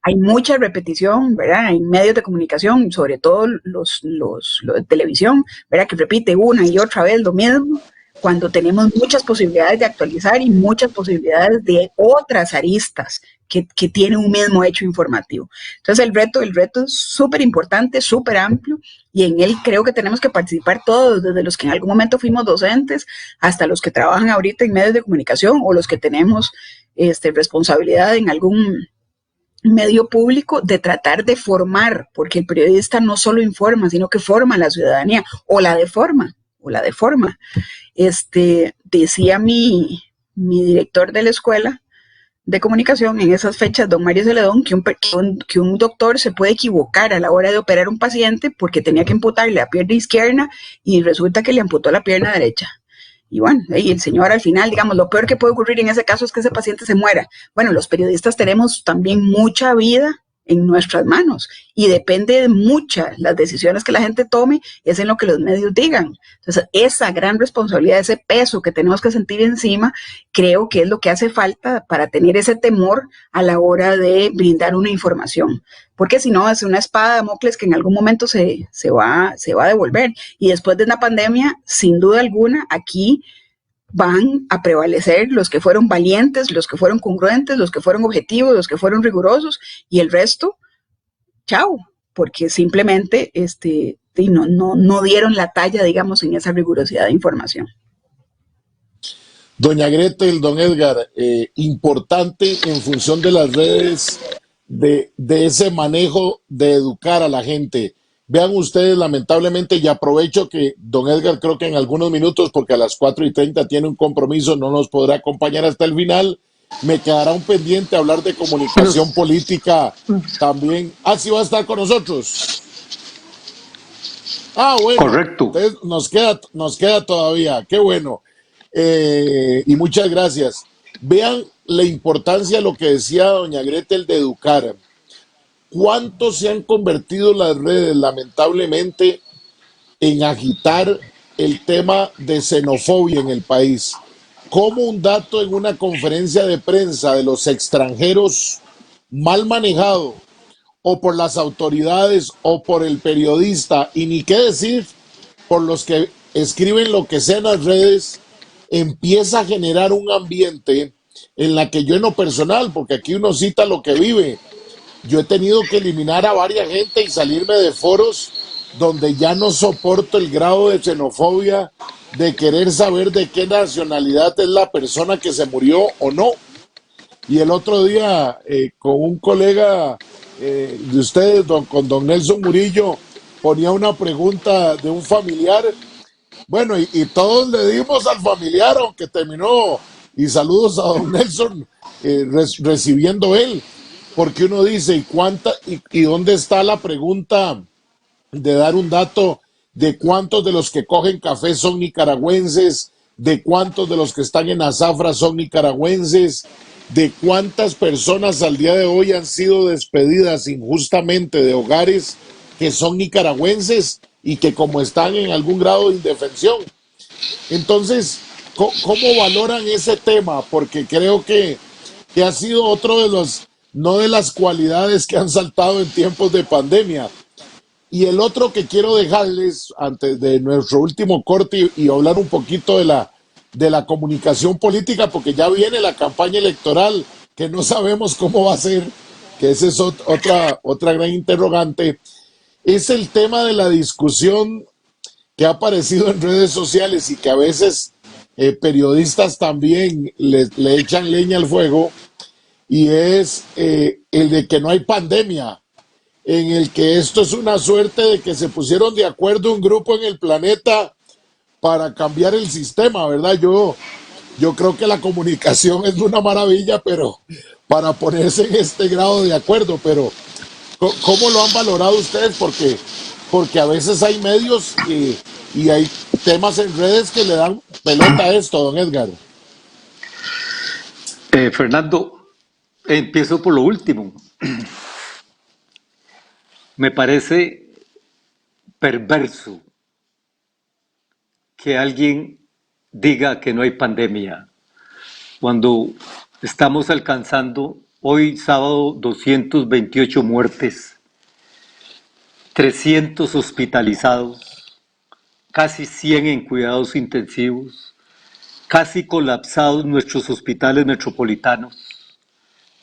Hay mucha repetición, ¿verdad? En medios de comunicación, sobre todo los de televisión, ¿verdad? Que repite una y otra vez lo mismo, cuando tenemos muchas posibilidades de actualizar y muchas posibilidades de otras aristas que tienen un mismo hecho informativo. Entonces el reto es súper importante, súper amplio, y en él creo que tenemos que participar todos, desde los que en algún momento fuimos docentes, hasta los que trabajan ahorita en medios de comunicación, o los que tenemos responsabilidad en algún medio público, de tratar de formar, porque el periodista no solo informa, sino que forma a la ciudadanía, o la deforma. Decía mi director de la escuela de comunicación en esas fechas, don Mario Celedón, que un doctor se puede equivocar a la hora de operar a un paciente porque tenía que amputarle la pierna izquierda y resulta que le amputó la pierna derecha. Y bueno, y el señor al final, digamos, lo peor que puede ocurrir en ese caso es que ese paciente se muera. Bueno, los periodistas tenemos también mucha vida en nuestras manos y depende de muchas las decisiones que la gente tome, es en lo que los medios digan. Entonces, esa gran responsabilidad, ese peso que tenemos que sentir encima, creo que es lo que hace falta para tener ese temor a la hora de brindar una información. Porque si no, es una espada de Damocles que en algún momento se va a devolver. Y después de una pandemia, sin duda alguna, aquí van a prevalecer los que fueron valientes, los que fueron congruentes, los que fueron objetivos, los que fueron rigurosos, y el resto, chao, porque simplemente no dieron la talla, digamos, en esa rigurosidad de información. Doña Gretel, don Edgar, importante en función de las redes, de ese manejo de educar a la gente. Vean ustedes, lamentablemente, y aprovecho que don Edgar creo que en algunos minutos, porque a las 4:30 tiene un compromiso, no nos podrá acompañar hasta el final. Me quedará un pendiente hablar de comunicación política también. Ah, sí va a estar con nosotros. Ah, bueno. Correcto. Entonces nos queda todavía. Qué bueno. Y muchas gracias. Vean la importancia de lo que decía doña Gretel de educar. ¿Cuánto se han convertido las redes, lamentablemente, en agitar el tema de xenofobia en el país? Como un dato en una conferencia de prensa de los extranjeros mal manejado, o por las autoridades, o por el periodista, y ni qué decir, por los que escriben lo que sea en las redes, empieza a generar un ambiente en la que yo en lo personal, porque aquí uno cita lo que vive, yo he tenido que eliminar a varias gente y salirme de foros donde ya no soporto el grado de xenofobia, de querer saber de qué nacionalidad es la persona que se murió o no. Y el otro día, con un colega de ustedes, con don Nelson Murillo, ponía una pregunta de un familiar. Bueno, y todos le dimos al familiar, aunque terminó, y saludos a don Nelson, recibiendo él. Porque uno dice, ¿y dónde está la pregunta de dar un dato de cuántos de los que cogen café son nicaragüenses, de cuántos de los que están en azafra son nicaragüenses, de cuántas personas al día de hoy han sido despedidas injustamente de hogares que son nicaragüenses y que como están en algún grado de indefensión? Entonces, ¿cómo valoran ese tema? Porque creo que ha sido otro de los... no de las cualidades que han saltado en tiempos de pandemia. Y el otro que quiero dejarles antes de nuestro último corte y hablar un poquito de la comunicación política, porque ya viene la campaña electoral, que no sabemos cómo va a ser, que esa es otra gran interrogante, es el tema de la discusión que ha aparecido en redes sociales y que a veces periodistas también le echan leña al fuego, y es el de que no hay pandemia, en el que esto es una suerte de que se pusieron de acuerdo un grupo en el planeta para cambiar el sistema, ¿verdad? Yo creo que la comunicación es una maravilla, pero para ponerse en este grado de acuerdo, pero ¿cómo lo han valorado ustedes? Porque a veces hay medios y hay temas en redes que le dan pelota a esto, don Edgar. Fernando, empiezo por lo último. Me parece perverso que alguien diga que no hay pandemia cuando estamos alcanzando hoy sábado 228 muertes, 300 hospitalizados, casi 100 en cuidados intensivos, casi colapsados nuestros hospitales metropolitanos,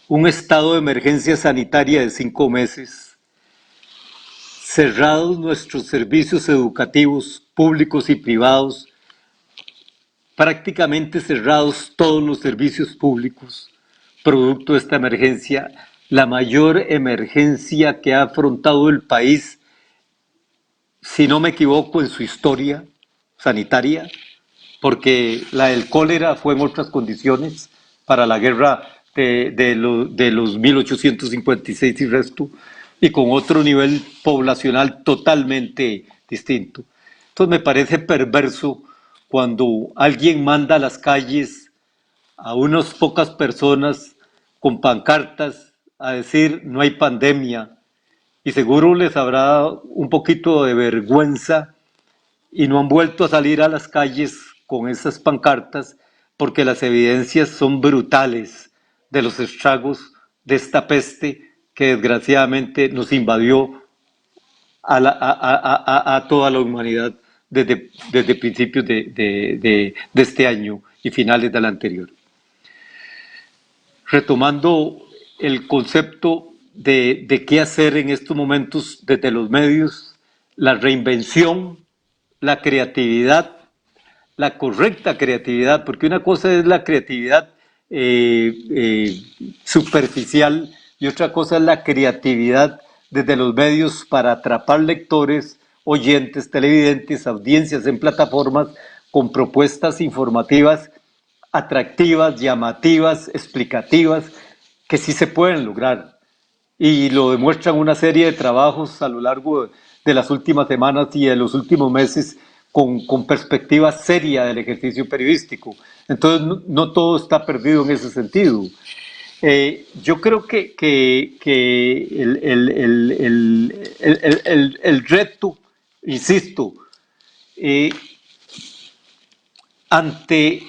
un estado de emergencia sanitaria de 5 meses, cerrados nuestros servicios educativos públicos y privados, prácticamente cerrados todos los servicios públicos, producto de esta emergencia, la mayor emergencia que ha afrontado el país, si no me equivoco, en su historia sanitaria, porque la del cólera fue en otras condiciones para la guerra de los 1856 y resto, y con otro nivel poblacional totalmente distinto. Entonces me parece perverso cuando alguien manda a las calles a unas pocas personas con pancartas a decir no hay pandemia, y seguro les habrá un poquito de vergüenza y no han vuelto a salir a las calles con esas pancartas porque las evidencias son brutales de los estragos de esta peste que desgraciadamente nos invadió a toda la humanidad desde principios de este año y finales del anterior. Retomando el concepto de qué hacer en estos momentos desde los medios, la reinvención, la creatividad, la correcta creatividad, porque una cosa es la creatividad superficial y otra cosa es la creatividad desde los medios para atrapar lectores, oyentes, televidentes, audiencias en plataformas con propuestas informativas atractivas, llamativas, explicativas, que sí se pueden lograr. Y lo demuestran una serie de trabajos a lo largo de las últimas semanas y de los últimos meses con perspectiva seria del ejercicio periodístico. Entonces no todo está perdido en ese sentido. Yo creo que el reto, insisto, ante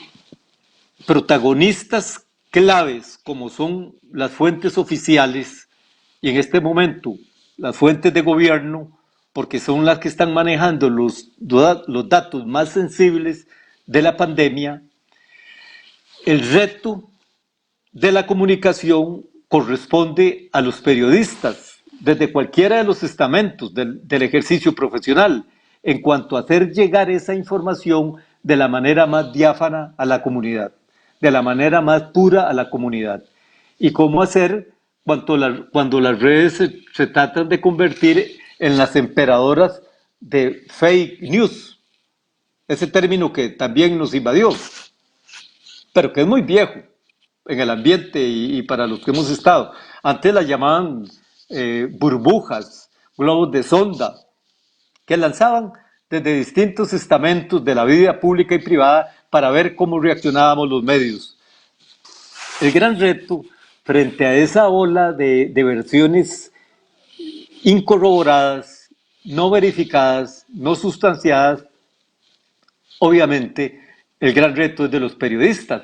protagonistas claves como son las fuentes oficiales y en este momento las fuentes de gobierno, porque son las que están manejando los datos más sensibles de la pandemia, el reto de la comunicación corresponde a los periodistas desde cualquiera de los estamentos del ejercicio profesional en cuanto a hacer llegar esa información de la manera más diáfana a la comunidad, de la manera más pura a la comunidad. Y cómo hacer cuando las redes se tratan de convertir en las emperadoras de fake news, ese término que también nos invadió, pero que es muy viejo en el ambiente y para los que hemos estado. Antes la llamaban burbujas, globos de sonda, que lanzaban desde distintos estamentos de la vida pública y privada para ver cómo reaccionábamos los medios. El gran reto frente a esa ola de versiones incorroboradas, no verificadas, no sustanciadas, obviamente el gran reto es de los periodistas,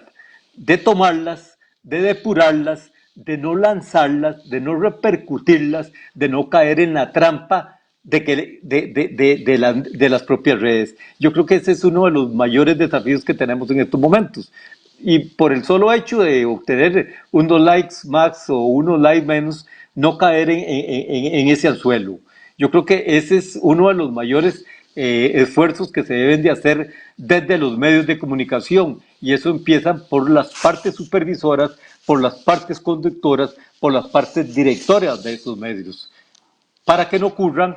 de tomarlas, de depurarlas, de no lanzarlas, de no repercutirlas, de no caer en la trampa de las propias redes. Yo creo que ese es uno de los mayores desafíos que tenemos en estos momentos. Y por el solo hecho de obtener unos likes más o unos likes menos, no caer en ese anzuelo. Yo creo que ese es uno de los mayores esfuerzos que se deben de hacer desde los medios de comunicación, y eso empieza por las partes supervisoras, por las partes conductoras, por las partes directoras de esos medios, para que no ocurran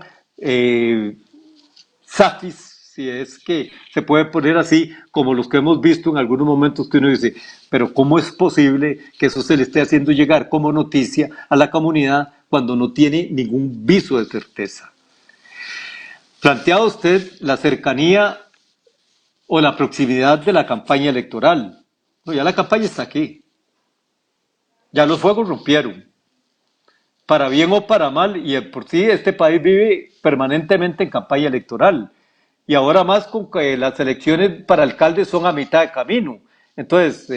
zafis, si es que se puede poner así, como los que hemos visto en algunos momentos, que uno dice, pero ¿cómo es posible que eso se le esté haciendo llegar como noticia a la comunidad cuando no tiene ningún viso de certeza? Planteaba usted la cercanía o la proximidad de la campaña electoral. No, ya la campaña está aquí. Ya los fuegos rompieron. Para bien o para mal, y por sí este país vive permanentemente en campaña electoral. Y ahora más con que las elecciones para alcaldes son a mitad de camino. Entonces,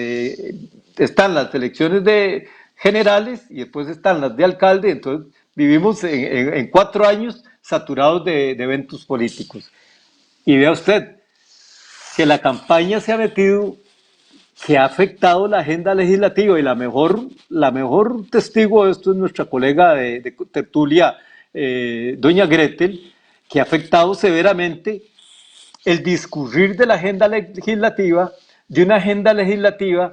están las elecciones de generales y después están las de alcalde. Entonces, vivimos en 4 años saturados de eventos políticos. Y vea usted que la campaña se ha metido, que ha afectado la agenda legislativa, y la mejor testigo de esto es nuestra colega de tertulia, doña Gretel, que ha afectado severamente el discurrir de la agenda legislativa, de una agenda legislativa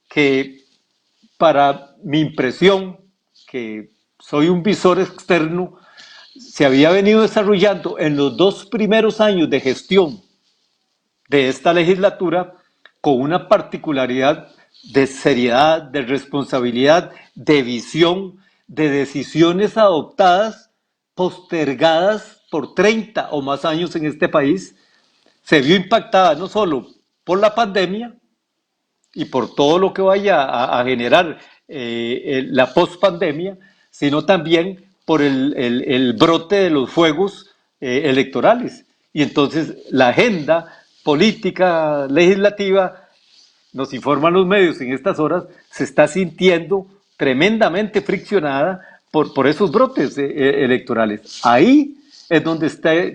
que, para mi impresión, que soy un visor externo, se había venido desarrollando en los 2 primeros años de gestión de esta legislatura con una particularidad de seriedad, de responsabilidad, de visión, de decisiones adoptadas, postergadas por 30 o más años en este país. Se vio impactada no solo por la pandemia y por todo lo que vaya a generar la pospandemia, sino también por el brote de los fuegos electorales. Y entonces la agenda política legislativa, nos informan los medios en estas horas, se está sintiendo tremendamente friccionada por esos brotes electorales. Ahí es donde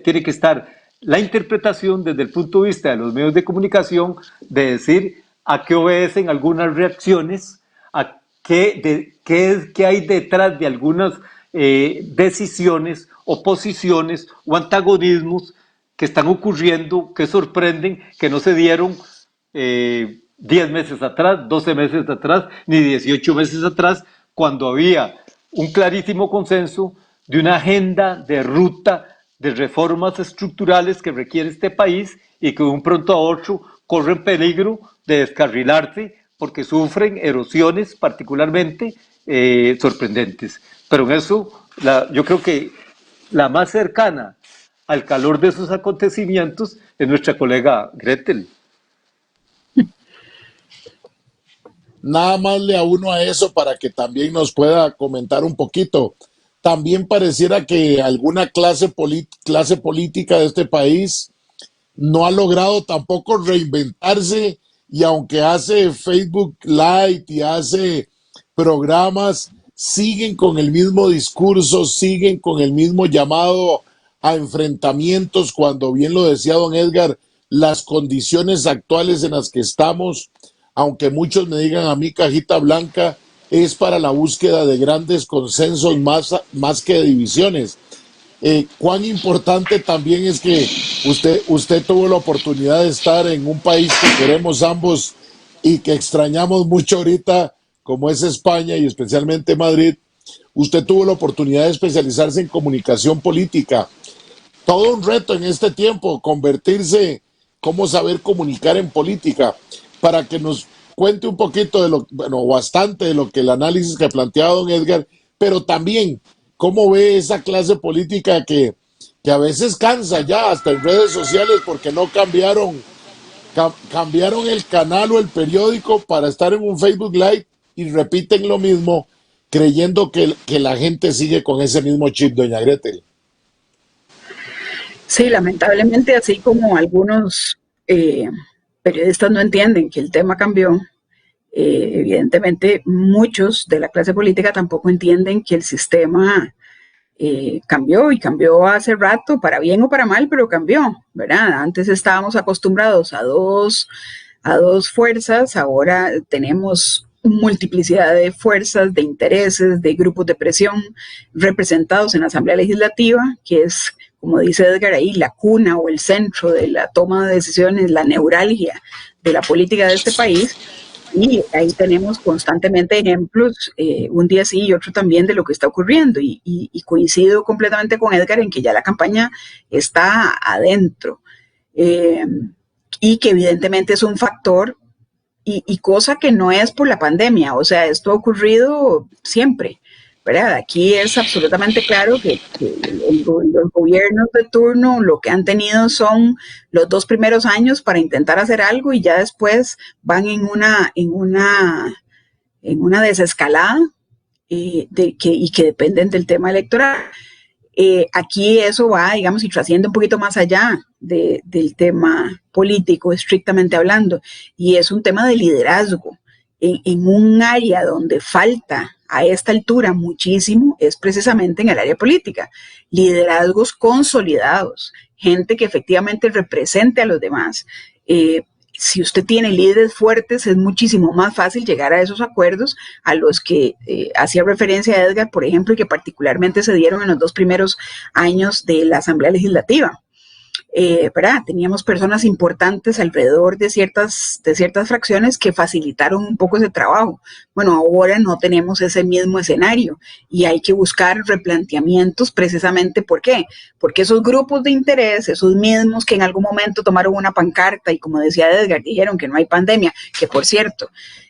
tiene que estar la interpretación desde el punto de vista de los medios de comunicación, de decir a qué obedecen algunas reacciones, a qué hay detrás de algunas decisiones o posiciones o antagonismos que están ocurriendo, que sorprenden, que no se dieron 10 meses atrás, 12 meses atrás, ni 18 meses atrás, cuando había un clarísimo consenso de una agenda de ruta de reformas estructurales que requiere este país y que de un pronto a otro corren peligro de descarrilarse porque sufren erosiones particularmente sorprendentes. Pero en eso, yo creo que la más cercana al calor de esos acontecimientos es nuestra colega Gretel. Nada más le auno a eso para que también nos pueda comentar un poquito. También pareciera que alguna clase política de este país no ha logrado tampoco reinventarse, y aunque hace Facebook Live y hace programas, siguen con el mismo discurso, siguen con el mismo llamado a enfrentamientos, cuando bien lo decía don Edgar, las condiciones actuales en las que estamos, aunque muchos me digan a mí cajita blanca, es para la búsqueda de grandes consensos más que de divisiones. Cuán importante también es que usted tuvo la oportunidad de estar en un país que queremos ambos y que extrañamos mucho ahorita, como es España y especialmente Madrid. Usted tuvo la oportunidad de especializarse en comunicación política. Todo un reto en este tiempo, convertirse, cómo saber comunicar en política, para que nos cuente un poquito bastante de lo que el análisis que planteaba don Edgar, pero también cómo ve esa clase política que a veces cansa ya, hasta en redes sociales, porque no cambiaron el canal o el periódico para estar en un Facebook Live y repiten lo mismo, creyendo que la gente sigue con ese mismo chip, doña Gretel. Sí, lamentablemente, así como algunos periodistas no entienden que el tema cambió, evidentemente muchos de la clase política tampoco entienden que el sistema cambió, y cambió hace rato, para bien o para mal, pero cambió, ¿verdad? Antes estábamos acostumbrados a dos fuerzas, ahora tenemos multiplicidad de fuerzas, de intereses, de grupos de presión representados en la Asamblea Legislativa, que es como dice Edgar ahí, la cuna o el centro de la toma de decisiones, la neuralgia de la política de este país. Y ahí tenemos constantemente ejemplos, un día sí y otro también, de lo que está ocurriendo. Y coincido completamente con Edgar en que ya la campaña está adentro. Y que evidentemente es un factor y cosa que no es por la pandemia, o sea, esto ha ocurrido siempre, ¿verdad? Aquí es absolutamente claro que los gobiernos de turno lo que han tenido son los 2 primeros años para intentar hacer algo y ya después van en una desescalada y que dependen del tema electoral. Aquí eso va, digamos, y trasciende un poquito más allá del tema político, estrictamente hablando, y es un tema de liderazgo. En un área donde falta a esta altura muchísimo, es precisamente en el área política. Liderazgos consolidados, gente que efectivamente represente a los demás. Si usted tiene líderes fuertes, es muchísimo más fácil llegar a esos acuerdos a los que hacía referencia Edgar, por ejemplo, y que particularmente se dieron en los 2 primeros años de la Asamblea Legislativa. ¿Verdad? Teníamos personas importantes alrededor de ciertas fracciones que facilitaron un poco ese trabajo. Bueno, ahora no tenemos ese mismo escenario y hay que buscar replanteamientos precisamente. ¿Por qué? Porque esos grupos de interés, esos mismos que en algún momento tomaron una pancarta y, como decía Edgar, dijeron que no hay pandemia, que por cierto,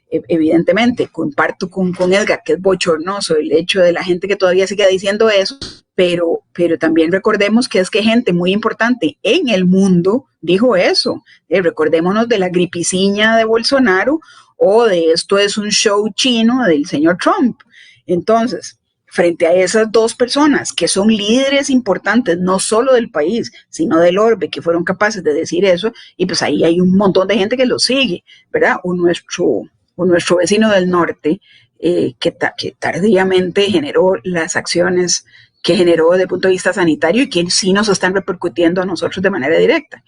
evidentemente comparto con Edgar que es bochornoso el hecho de la gente que todavía sigue diciendo eso, pero también recordemos que es que gente muy importante en el mundo dijo eso. Recordémonos de la gripiciña de Bolsonaro o de esto es un show chino del señor Trump. Entonces, frente a esas 2 personas que son líderes importantes, no solo del país, sino del orbe, que fueron capaces de decir eso, y pues ahí hay un montón de gente que lo sigue, ¿verdad? O nuestro vecino del norte, que tardíamente generó las acciones que generó desde el punto de vista sanitario y que sí nos están repercutiendo a nosotros de manera directa.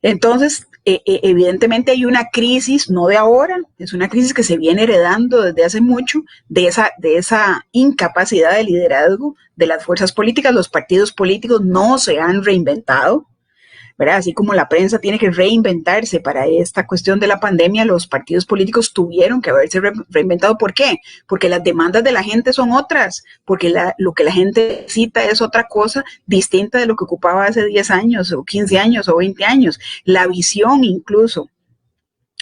Entonces, evidentemente hay una crisis, no de ahora, es una crisis que se viene heredando desde hace mucho, de esa incapacidad de liderazgo de las fuerzas políticas. Los partidos políticos no se han reinventado, ¿verdad? Así como la prensa tiene que reinventarse para esta cuestión de la pandemia, los partidos políticos tuvieron que haberse reinventado. ¿Por qué? Porque las demandas de la gente son otras, porque lo que la gente necesita es otra cosa distinta de lo que ocupaba hace 10 años o 15 años o 20 años. La visión incluso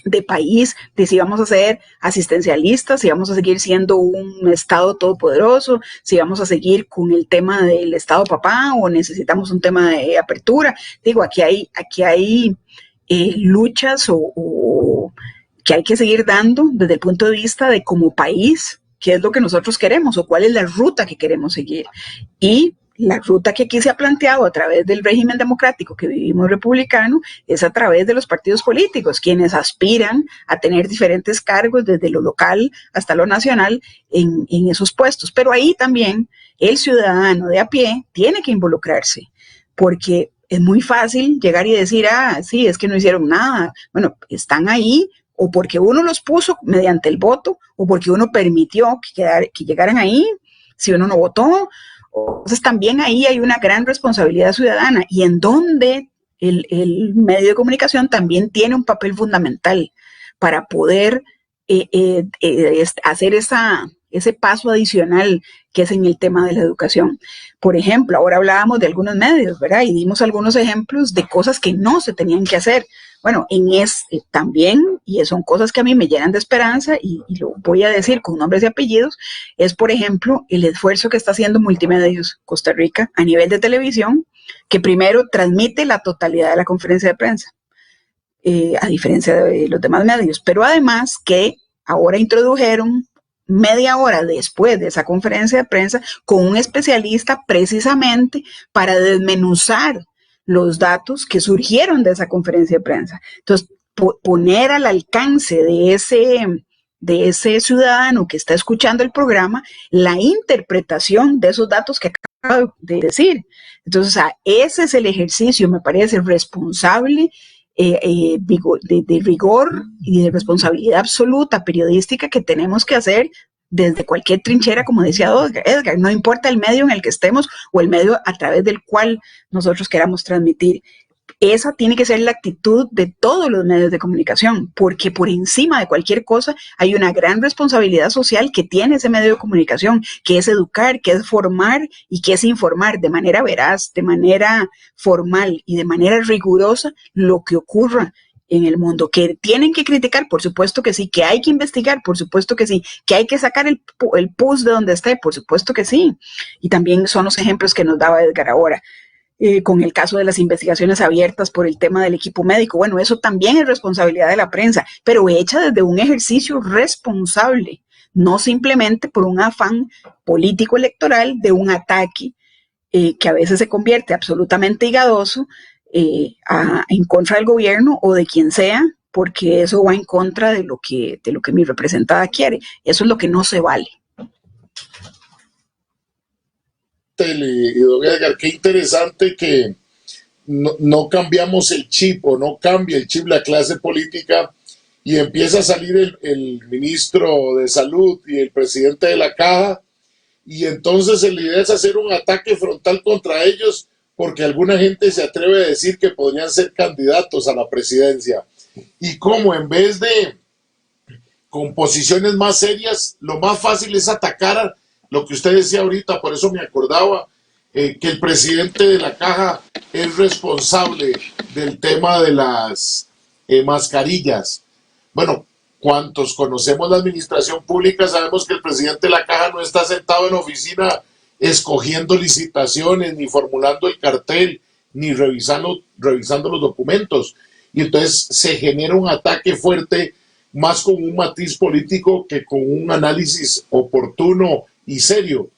de país, de si vamos a ser asistencialistas, si vamos a seguir siendo un Estado todopoderoso, si vamos a seguir con el tema del Estado papá o necesitamos un tema de apertura. Digo, aquí hay luchas o que hay que seguir dando desde el punto de vista de como país, qué es lo que nosotros queremos o cuál es la ruta que queremos seguir. Y la ruta que aquí se ha planteado a través del régimen democrático que vivimos republicano es a través de los partidos políticos, quienes aspiran a tener diferentes cargos desde lo local hasta lo nacional en esos puestos. Pero ahí también el ciudadano de a pie tiene que involucrarse, porque es muy fácil llegar y decir, sí, es que no hicieron nada. Bueno, están ahí o porque uno los puso mediante el voto o porque uno permitió que llegaran ahí, si uno no votó. Entonces también ahí hay una gran responsabilidad ciudadana y en donde el medio de comunicación también tiene un papel fundamental para poder hacer ese paso adicional que es en el tema de la educación. Por ejemplo, ahora hablábamos de algunos medios, ¿verdad? Y dimos algunos ejemplos de cosas que no se tenían que hacer. Bueno, también, y son cosas que a mí me llenan de esperanza, y lo voy a decir con nombres y apellidos, es, por ejemplo, el esfuerzo que está haciendo Multimedios Costa Rica a nivel de televisión, que primero transmite la totalidad de la conferencia de prensa, a diferencia de los demás medios, pero además que ahora introdujeron media hora después de esa conferencia de prensa con un especialista precisamente para desmenuzar los datos que surgieron de esa conferencia de prensa. Entonces, poner al alcance de ese ciudadano que está escuchando el programa la interpretación de esos datos que acabo de decir. Entonces, ese es el ejercicio, me parece, responsable, de rigor y de responsabilidad absoluta periodística que tenemos que hacer desde cualquier trinchera, como decía Edgar, no importa el medio en el que estemos o el medio a través del cual nosotros queramos transmitir. Esa tiene que ser la actitud de todos los medios de comunicación, porque por encima de cualquier cosa hay una gran responsabilidad social que tiene ese medio de comunicación, que es educar, que es formar y que es informar de manera veraz, de manera formal y de manera rigurosa lo que ocurra en el mundo. Que tienen que criticar, por supuesto que sí, que hay que investigar, por supuesto que sí, que hay que sacar el pus de donde esté, por supuesto que sí. Y también son los ejemplos que nos daba Edgar ahora. Con el caso de las investigaciones abiertas por el tema del equipo médico. Bueno, eso también es responsabilidad de la prensa, pero hecha desde un ejercicio responsable, no simplemente por un afán político electoral de un ataque que a veces se convierte absolutamente higadoso en contra del gobierno o de quien sea, porque eso va en contra de lo que mi representada quiere. Eso es lo que no se vale. Y don Edgar, qué interesante que no cambiamos el chip o no cambia el chip la clase política y empieza a salir el ministro de Salud y el presidente de la Caja y entonces la idea es hacer un ataque frontal contra ellos porque alguna gente se atreve a decir que podrían ser candidatos a la presidencia. Y como en vez de con posiciones más serias, lo más fácil es atacar lo que usted decía ahorita, por eso me acordaba que el presidente de la Caja es responsable del tema de las mascarillas. Bueno, cuantos conocemos la administración pública sabemos que el presidente de la Caja no está sentado en oficina escogiendo licitaciones, ni formulando el cartel, ni revisando los documentos. Y entonces se genera un ataque fuerte, más con un matiz político que con un análisis oportuno y serio.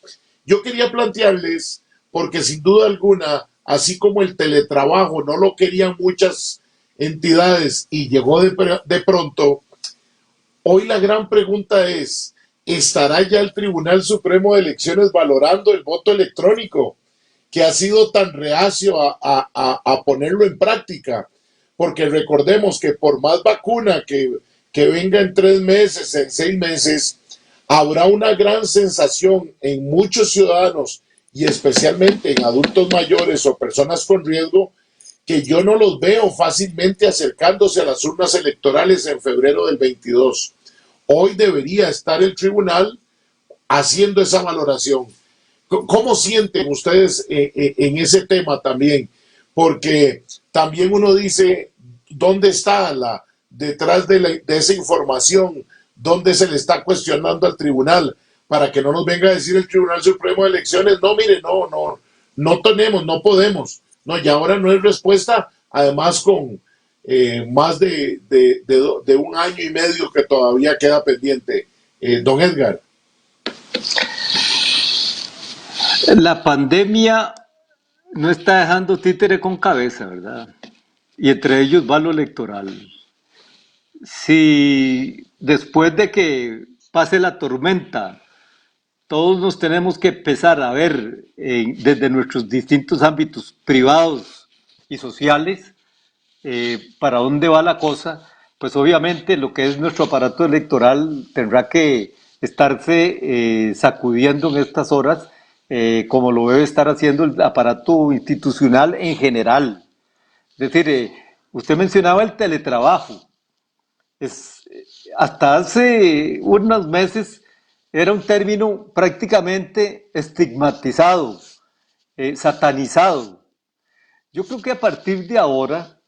Yo quería plantearles, porque sin duda alguna, así como el teletrabajo no lo querían muchas entidades y llegó de pronto, hoy la gran pregunta es, ¿estará ya el Tribunal Supremo de Elecciones valorando el voto electrónico, que ha sido tan reacio a ponerlo en práctica? Porque recordemos que por más vacuna que venga en 3 meses, en 6 meses, habrá una gran sensación en muchos ciudadanos y especialmente en adultos mayores o personas con riesgo que yo no los veo fácilmente acercándose a las urnas electorales en febrero del 22. Hoy debería estar el tribunal haciendo esa valoración. ¿Cómo sienten ustedes en ese tema también? Porque también uno dice, ¿dónde está detrás de esa información? ¿Dónde se le está cuestionando al tribunal? Para que no nos venga a decir el Tribunal Supremo de Elecciones, no, mire, no tenemos, no podemos. No, y ahora no hay respuesta, además con más de 1 año y medio que todavía queda pendiente. Don Edgar. La pandemia no está dejando títere con cabeza, ¿verdad? Y entre ellos va lo electoral. Si después de que pase la tormenta, todos nos tenemos que empezar a ver desde nuestros distintos ámbitos privados y sociales para dónde va la cosa, pues obviamente lo que es nuestro aparato electoral tendrá que estarse sacudiendo en estas horas, como lo debe estar haciendo el aparato institucional en general. Es decir, usted mencionaba el teletrabajo. Hasta hace unos meses era un término prácticamente estigmatizado, satanizado. Yo creo que a partir de ahora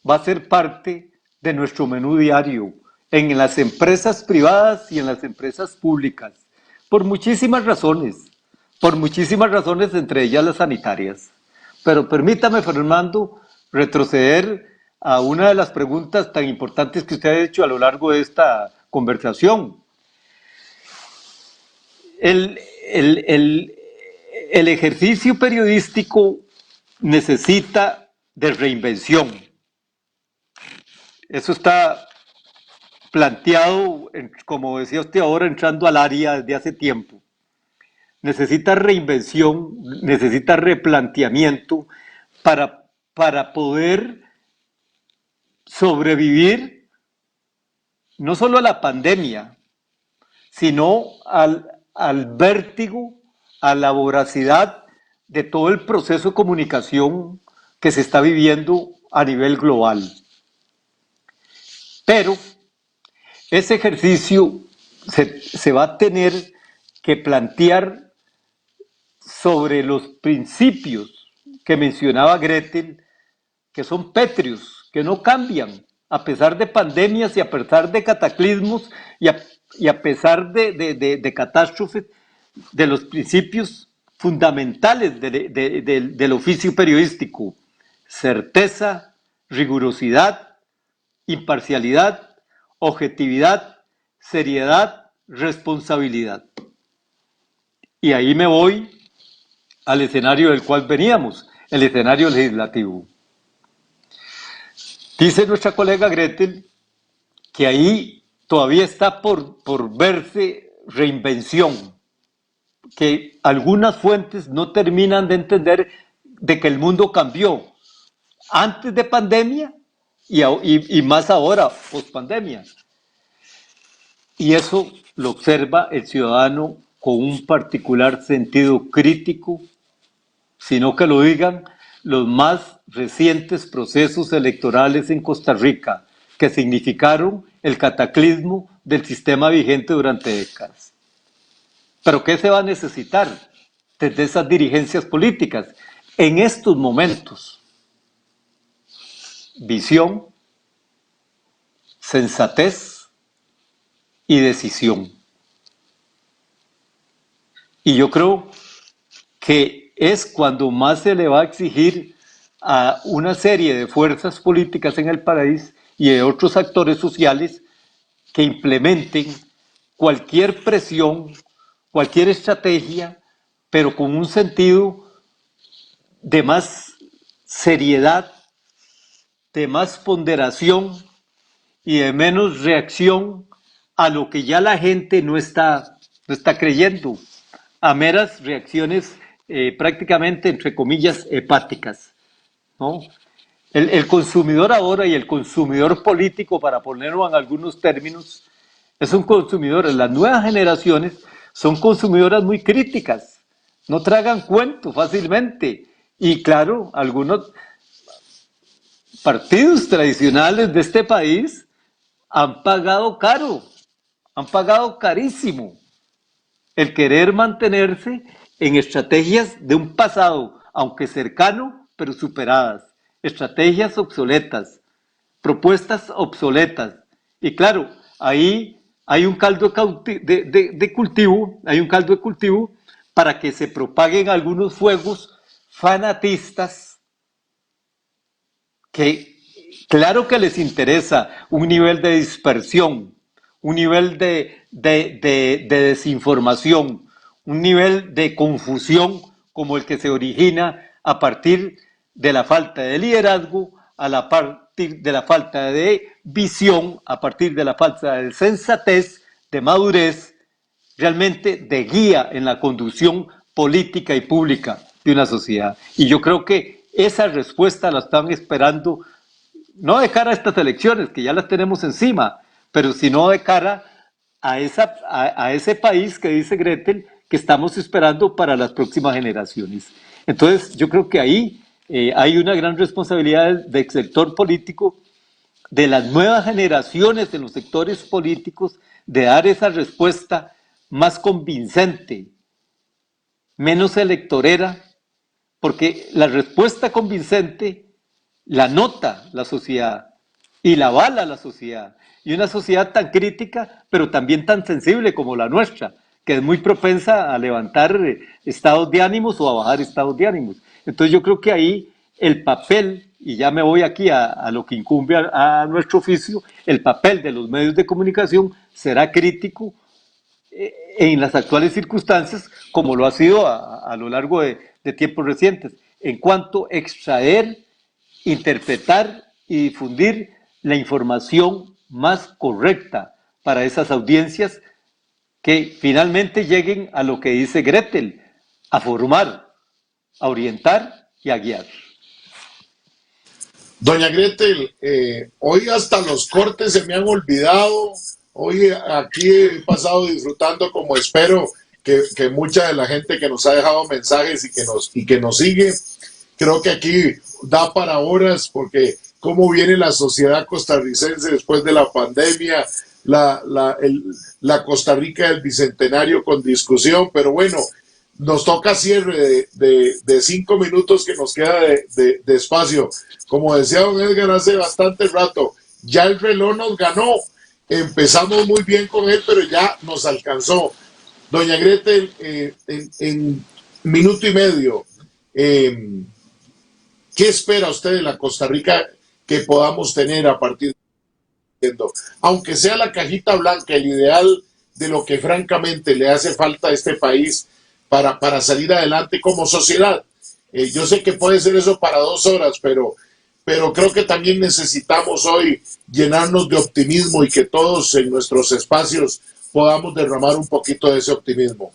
va a ser parte de nuestro menú diario en las empresas privadas y en las empresas públicas, por muchísimas razones, entre ellas las sanitarias. Pero permítame, Fernando, retroceder a una de las preguntas tan importantes que usted ha hecho a lo largo de esta conversación. El ejercicio periodístico necesita de reinvención. Eso está planteado, como decía usted ahora, entrando al área desde hace tiempo. Necesita reinvención, necesita replanteamiento para poder sobrevivir no solo a la pandemia, sino al vértigo, a la voracidad de todo el proceso de comunicación que se está viviendo a nivel global. Pero ese ejercicio se va a tener que plantear sobre los principios que mencionaba Gretel, que son pétreos, que no cambian, a pesar de pandemias y a pesar de cataclismos y a pesar de catástrofes, de los principios fundamentales del oficio periodístico: certeza, rigurosidad, imparcialidad, objetividad, seriedad, responsabilidad. Y ahí me voy al escenario del cual veníamos, el escenario legislativo. Dice nuestra colega Gretel que ahí todavía está por verse reinvención, que algunas fuentes no terminan de entender de que el mundo cambió antes de pandemia y más ahora, post pandemia. Y eso lo observa el ciudadano con un particular sentido crítico, sino que lo digan los más recientes procesos electorales en Costa Rica, que significaron el cataclismo del sistema vigente durante décadas. ¿Pero qué se va a necesitar desde esas dirigencias políticas en estos momentos? Visión, sensatez y decisión. Y yo creo que es cuando más se le va a exigir a una serie de fuerzas políticas en el país y de otros actores sociales que implementen cualquier presión, cualquier estrategia, pero con un sentido de más seriedad, de más ponderación y de menos reacción a lo que ya la gente no está creyendo, a meras reacciones prácticamente, entre comillas, hepáticas, ¿no? El consumidor ahora y el consumidor político, para ponerlo en algunos términos, es un consumidor. Las nuevas generaciones son consumidoras muy críticas, no tragan cuento fácilmente. Y claro, algunos partidos tradicionales de este país han pagado caro, han pagado carísimo el querer mantenerse en estrategias de un pasado, aunque cercano, pero superadas, estrategias obsoletas, propuestas obsoletas. Y claro, ahí hay un caldo de cultivo para que se propaguen algunos fuegos fanatistas que claro que les interesa un nivel de dispersión, un nivel de desinformación, un nivel de confusión como el que se origina a partir de la falta de liderazgo, a partir de la falta de visión, a partir de la falta de sensatez, de madurez, realmente de guía en la conducción política y pública de una sociedad. Y yo creo que esa respuesta la están esperando, no de cara a estas elecciones, que ya las tenemos encima, pero sino de cara a ese país que dice Gretel, que estamos esperando para las próximas generaciones. Entonces, yo creo que ahí hay una gran responsabilidad del sector político, de las nuevas generaciones en los sectores políticos, de dar esa respuesta más convincente, menos electorera, porque la respuesta convincente la nota la sociedad y la avala la sociedad. Y una sociedad tan crítica, pero también tan sensible como la nuestra, que es muy propensa a levantar estados de ánimos o a bajar estados de ánimos. Entonces yo creo que ahí el papel, y ya me voy aquí a lo que incumbe a nuestro oficio, el papel de los medios de comunicación será crítico en las actuales circunstancias, como lo ha sido a lo largo de tiempos recientes, en cuanto a extraer, interpretar y difundir la información más correcta para esas audiencias que finalmente lleguen a lo que dice Gretel, a formar, a orientar y a guiar. Doña Gretel, hoy hasta los cortes se me han olvidado, Hoy aquí he pasado disfrutando, como espero que mucha de la gente que nos ha dejado mensajes y que nos sigue. Creo que aquí da para horas, porque cómo viene la sociedad costarricense después de la pandemia, la Costa Rica del Bicentenario con discusión, pero bueno, nos toca cierre de 5 minutos que nos queda de espacio. Como decía don Edgar hace bastante rato, ya el reloj nos ganó. Empezamos muy bien con él, pero ya nos alcanzó. Doña Gretel, en minuto y medio, ¿qué espera usted de la Costa Rica que podamos tener a partir de... Aunque sea la cajita blanca, el ideal de lo que francamente le hace falta a este país para salir adelante como sociedad? Yo sé que puede ser eso para 2 horas, pero creo que también necesitamos hoy llenarnos de optimismo y que todos en nuestros espacios podamos derramar un poquito de ese optimismo.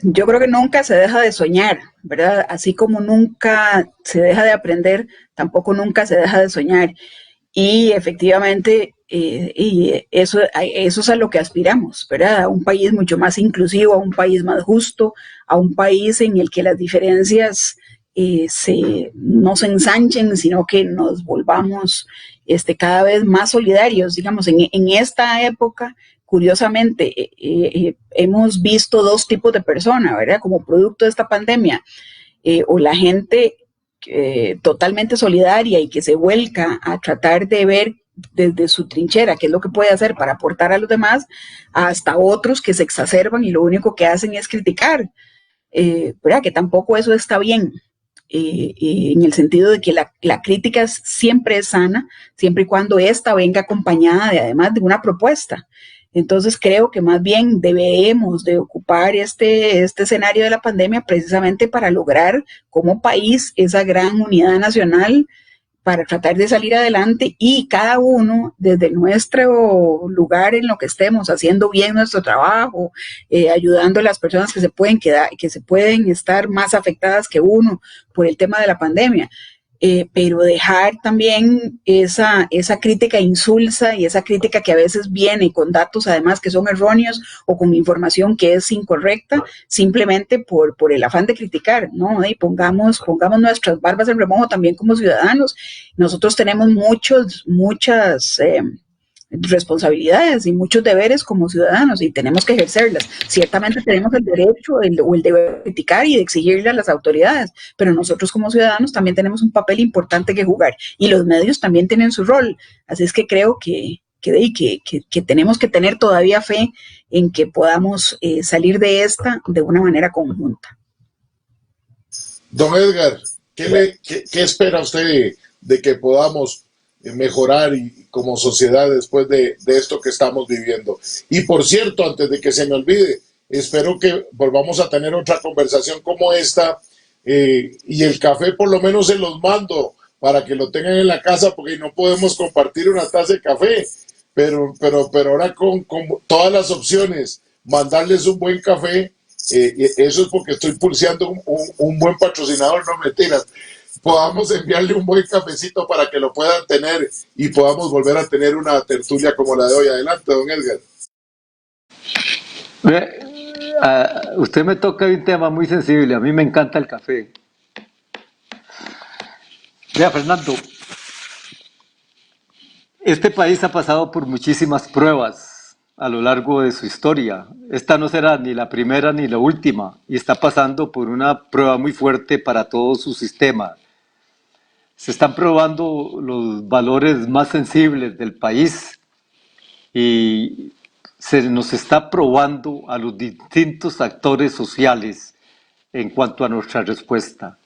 Yo creo que nunca se deja de soñar, ¿verdad? Así como nunca se deja de aprender, tampoco nunca se deja de soñar. Y efectivamente, y eso es a lo que aspiramos, ¿verdad? A un país mucho más inclusivo, a un país más justo, a un país en el que las diferencias no se ensanchen, sino que nos volvamos cada vez más solidarios. Digamos, en esta época, curiosamente, hemos visto 2 tipos de personas, ¿verdad? Como producto de esta pandemia, o la gente totalmente solidaria y que se vuelca a tratar de ver desde su trinchera qué es lo que puede hacer para aportar a los demás, hasta otros que se exacerban y lo único que hacen es criticar, ¿verdad? Que tampoco eso está bien. En el sentido de que la crítica siempre es sana, siempre y cuando ésta venga acompañada además de una propuesta. Entonces creo que más bien debemos de ocupar este escenario de la pandemia precisamente para lograr como país esa gran unidad nacional para tratar de salir adelante, y cada uno desde nuestro lugar en lo que estemos, haciendo bien nuestro trabajo, ayudando a las personas que se pueden quedar, que se pueden estar más afectadas que uno por el tema de la pandemia. Pero dejar también esa crítica insulsa y esa crítica que a veces viene con datos además que son erróneos o con información que es incorrecta, simplemente por el afán de criticar, ¿no? Y pongamos nuestras barbas en remojo también como ciudadanos. Nosotros tenemos muchas responsabilidades y muchos deberes como ciudadanos y tenemos que ejercerlas. Ciertamente tenemos el derecho o el deber de criticar y de exigirle a las autoridades, pero nosotros como ciudadanos también tenemos un papel importante que jugar y los medios también tienen su rol. Así es que creo que tenemos que tener todavía fe en que podamos salir de esta de una manera conjunta. Don Edgar, ¿qué espera usted de que podamos mejorar como sociedad después de esto que estamos viviendo? Y por cierto, antes de que se me olvide, espero que volvamos a tener otra conversación como esta, y el café por lo menos se los mando para que lo tengan en la casa, porque no podemos compartir una taza de café, pero ahora con todas las opciones, mandarles un buen café, eso es porque estoy pulseando un buen patrocinador, no mentiras, podamos enviarle un buen cafecito para que lo puedan tener y podamos volver a tener una tertulia como la de hoy. Adelante, don Edgar. Usted me toca un tema muy sensible, a mí me encanta el café. Vea, Fernando, este país ha pasado por muchísimas pruebas a lo largo de su historia. Esta no será ni la primera ni la última, y está pasando por una prueba muy fuerte para todo su sistema. Se están probando los valores más sensibles del país y se nos está probando a los distintos actores sociales en cuanto a nuestra respuesta.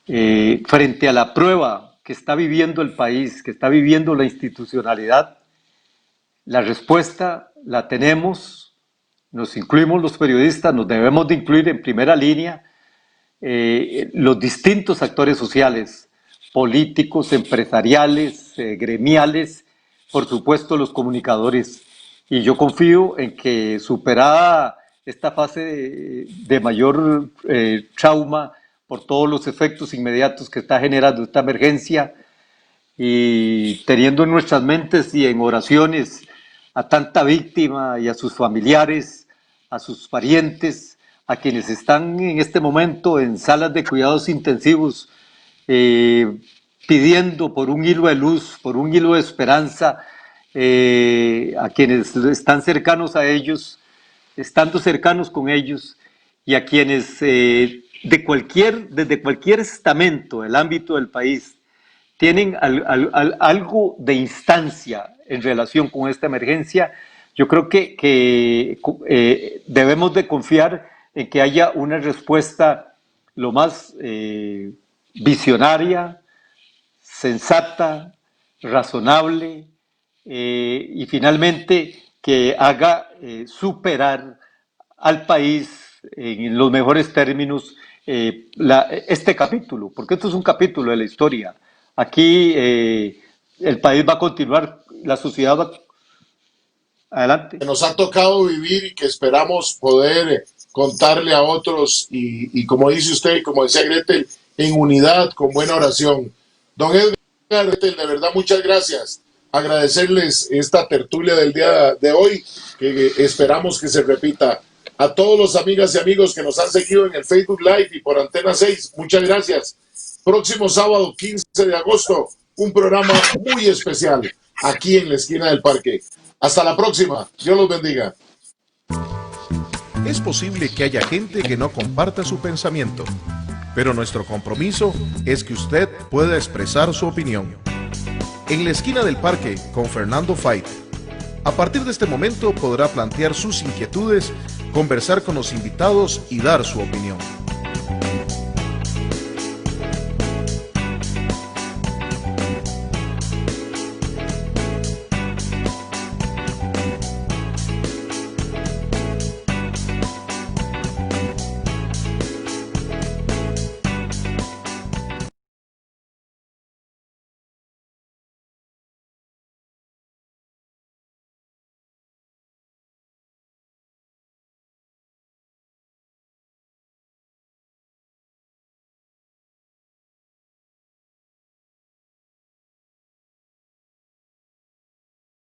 Frente a la prueba que está viviendo el país, que está viviendo la institucionalidad, la respuesta la tenemos, nos incluimos los periodistas, nos debemos de incluir en primera línea los distintos actores sociales, políticos, empresariales, gremiales, por supuesto los comunicadores. Y yo confío en que, superada esta fase de mayor trauma por todos los efectos inmediatos que está generando esta emergencia, y teniendo en nuestras mentes y en oraciones a tanta víctima y a sus familiares, a sus parientes, a quienes están en este momento en salas de cuidados intensivos, pidiendo por un hilo de luz, por un hilo de esperanza, a quienes están cercanos a ellos, estando cercanos con ellos, y a quienes desde cualquier estamento del ámbito del país tienen algo de instancia en relación con esta emergencia. Yo creo que debemos de confiar en que haya una respuesta lo más visionaria, sensata, razonable, y finalmente que haga superar al país en los mejores términos este capítulo, porque esto es un capítulo de la historia. Aquí el país va a continuar, la sociedad va adelante. Que nos ha tocado vivir y que esperamos poder contarle a otros y como dice usted, como decía Gretel, en unidad, con buena oración. Don Edgar, Gretel, de verdad muchas gracias. Agradecerles esta tertulia del día de hoy, que esperamos que se repita. A todos los amigas y amigos que nos han seguido en el Facebook Live y por Antena 6, muchas gracias. Próximo sábado, 15 de agosto, un programa muy especial aquí en la esquina del parque. Hasta la próxima. Dios los bendiga. Es posible que haya gente que no comparta su pensamiento, pero nuestro compromiso es que usted pueda expresar su opinión. En la esquina del parque con Fernando Fait. A partir de este momento podrá plantear sus inquietudes, conversar con los invitados y dar su opinión.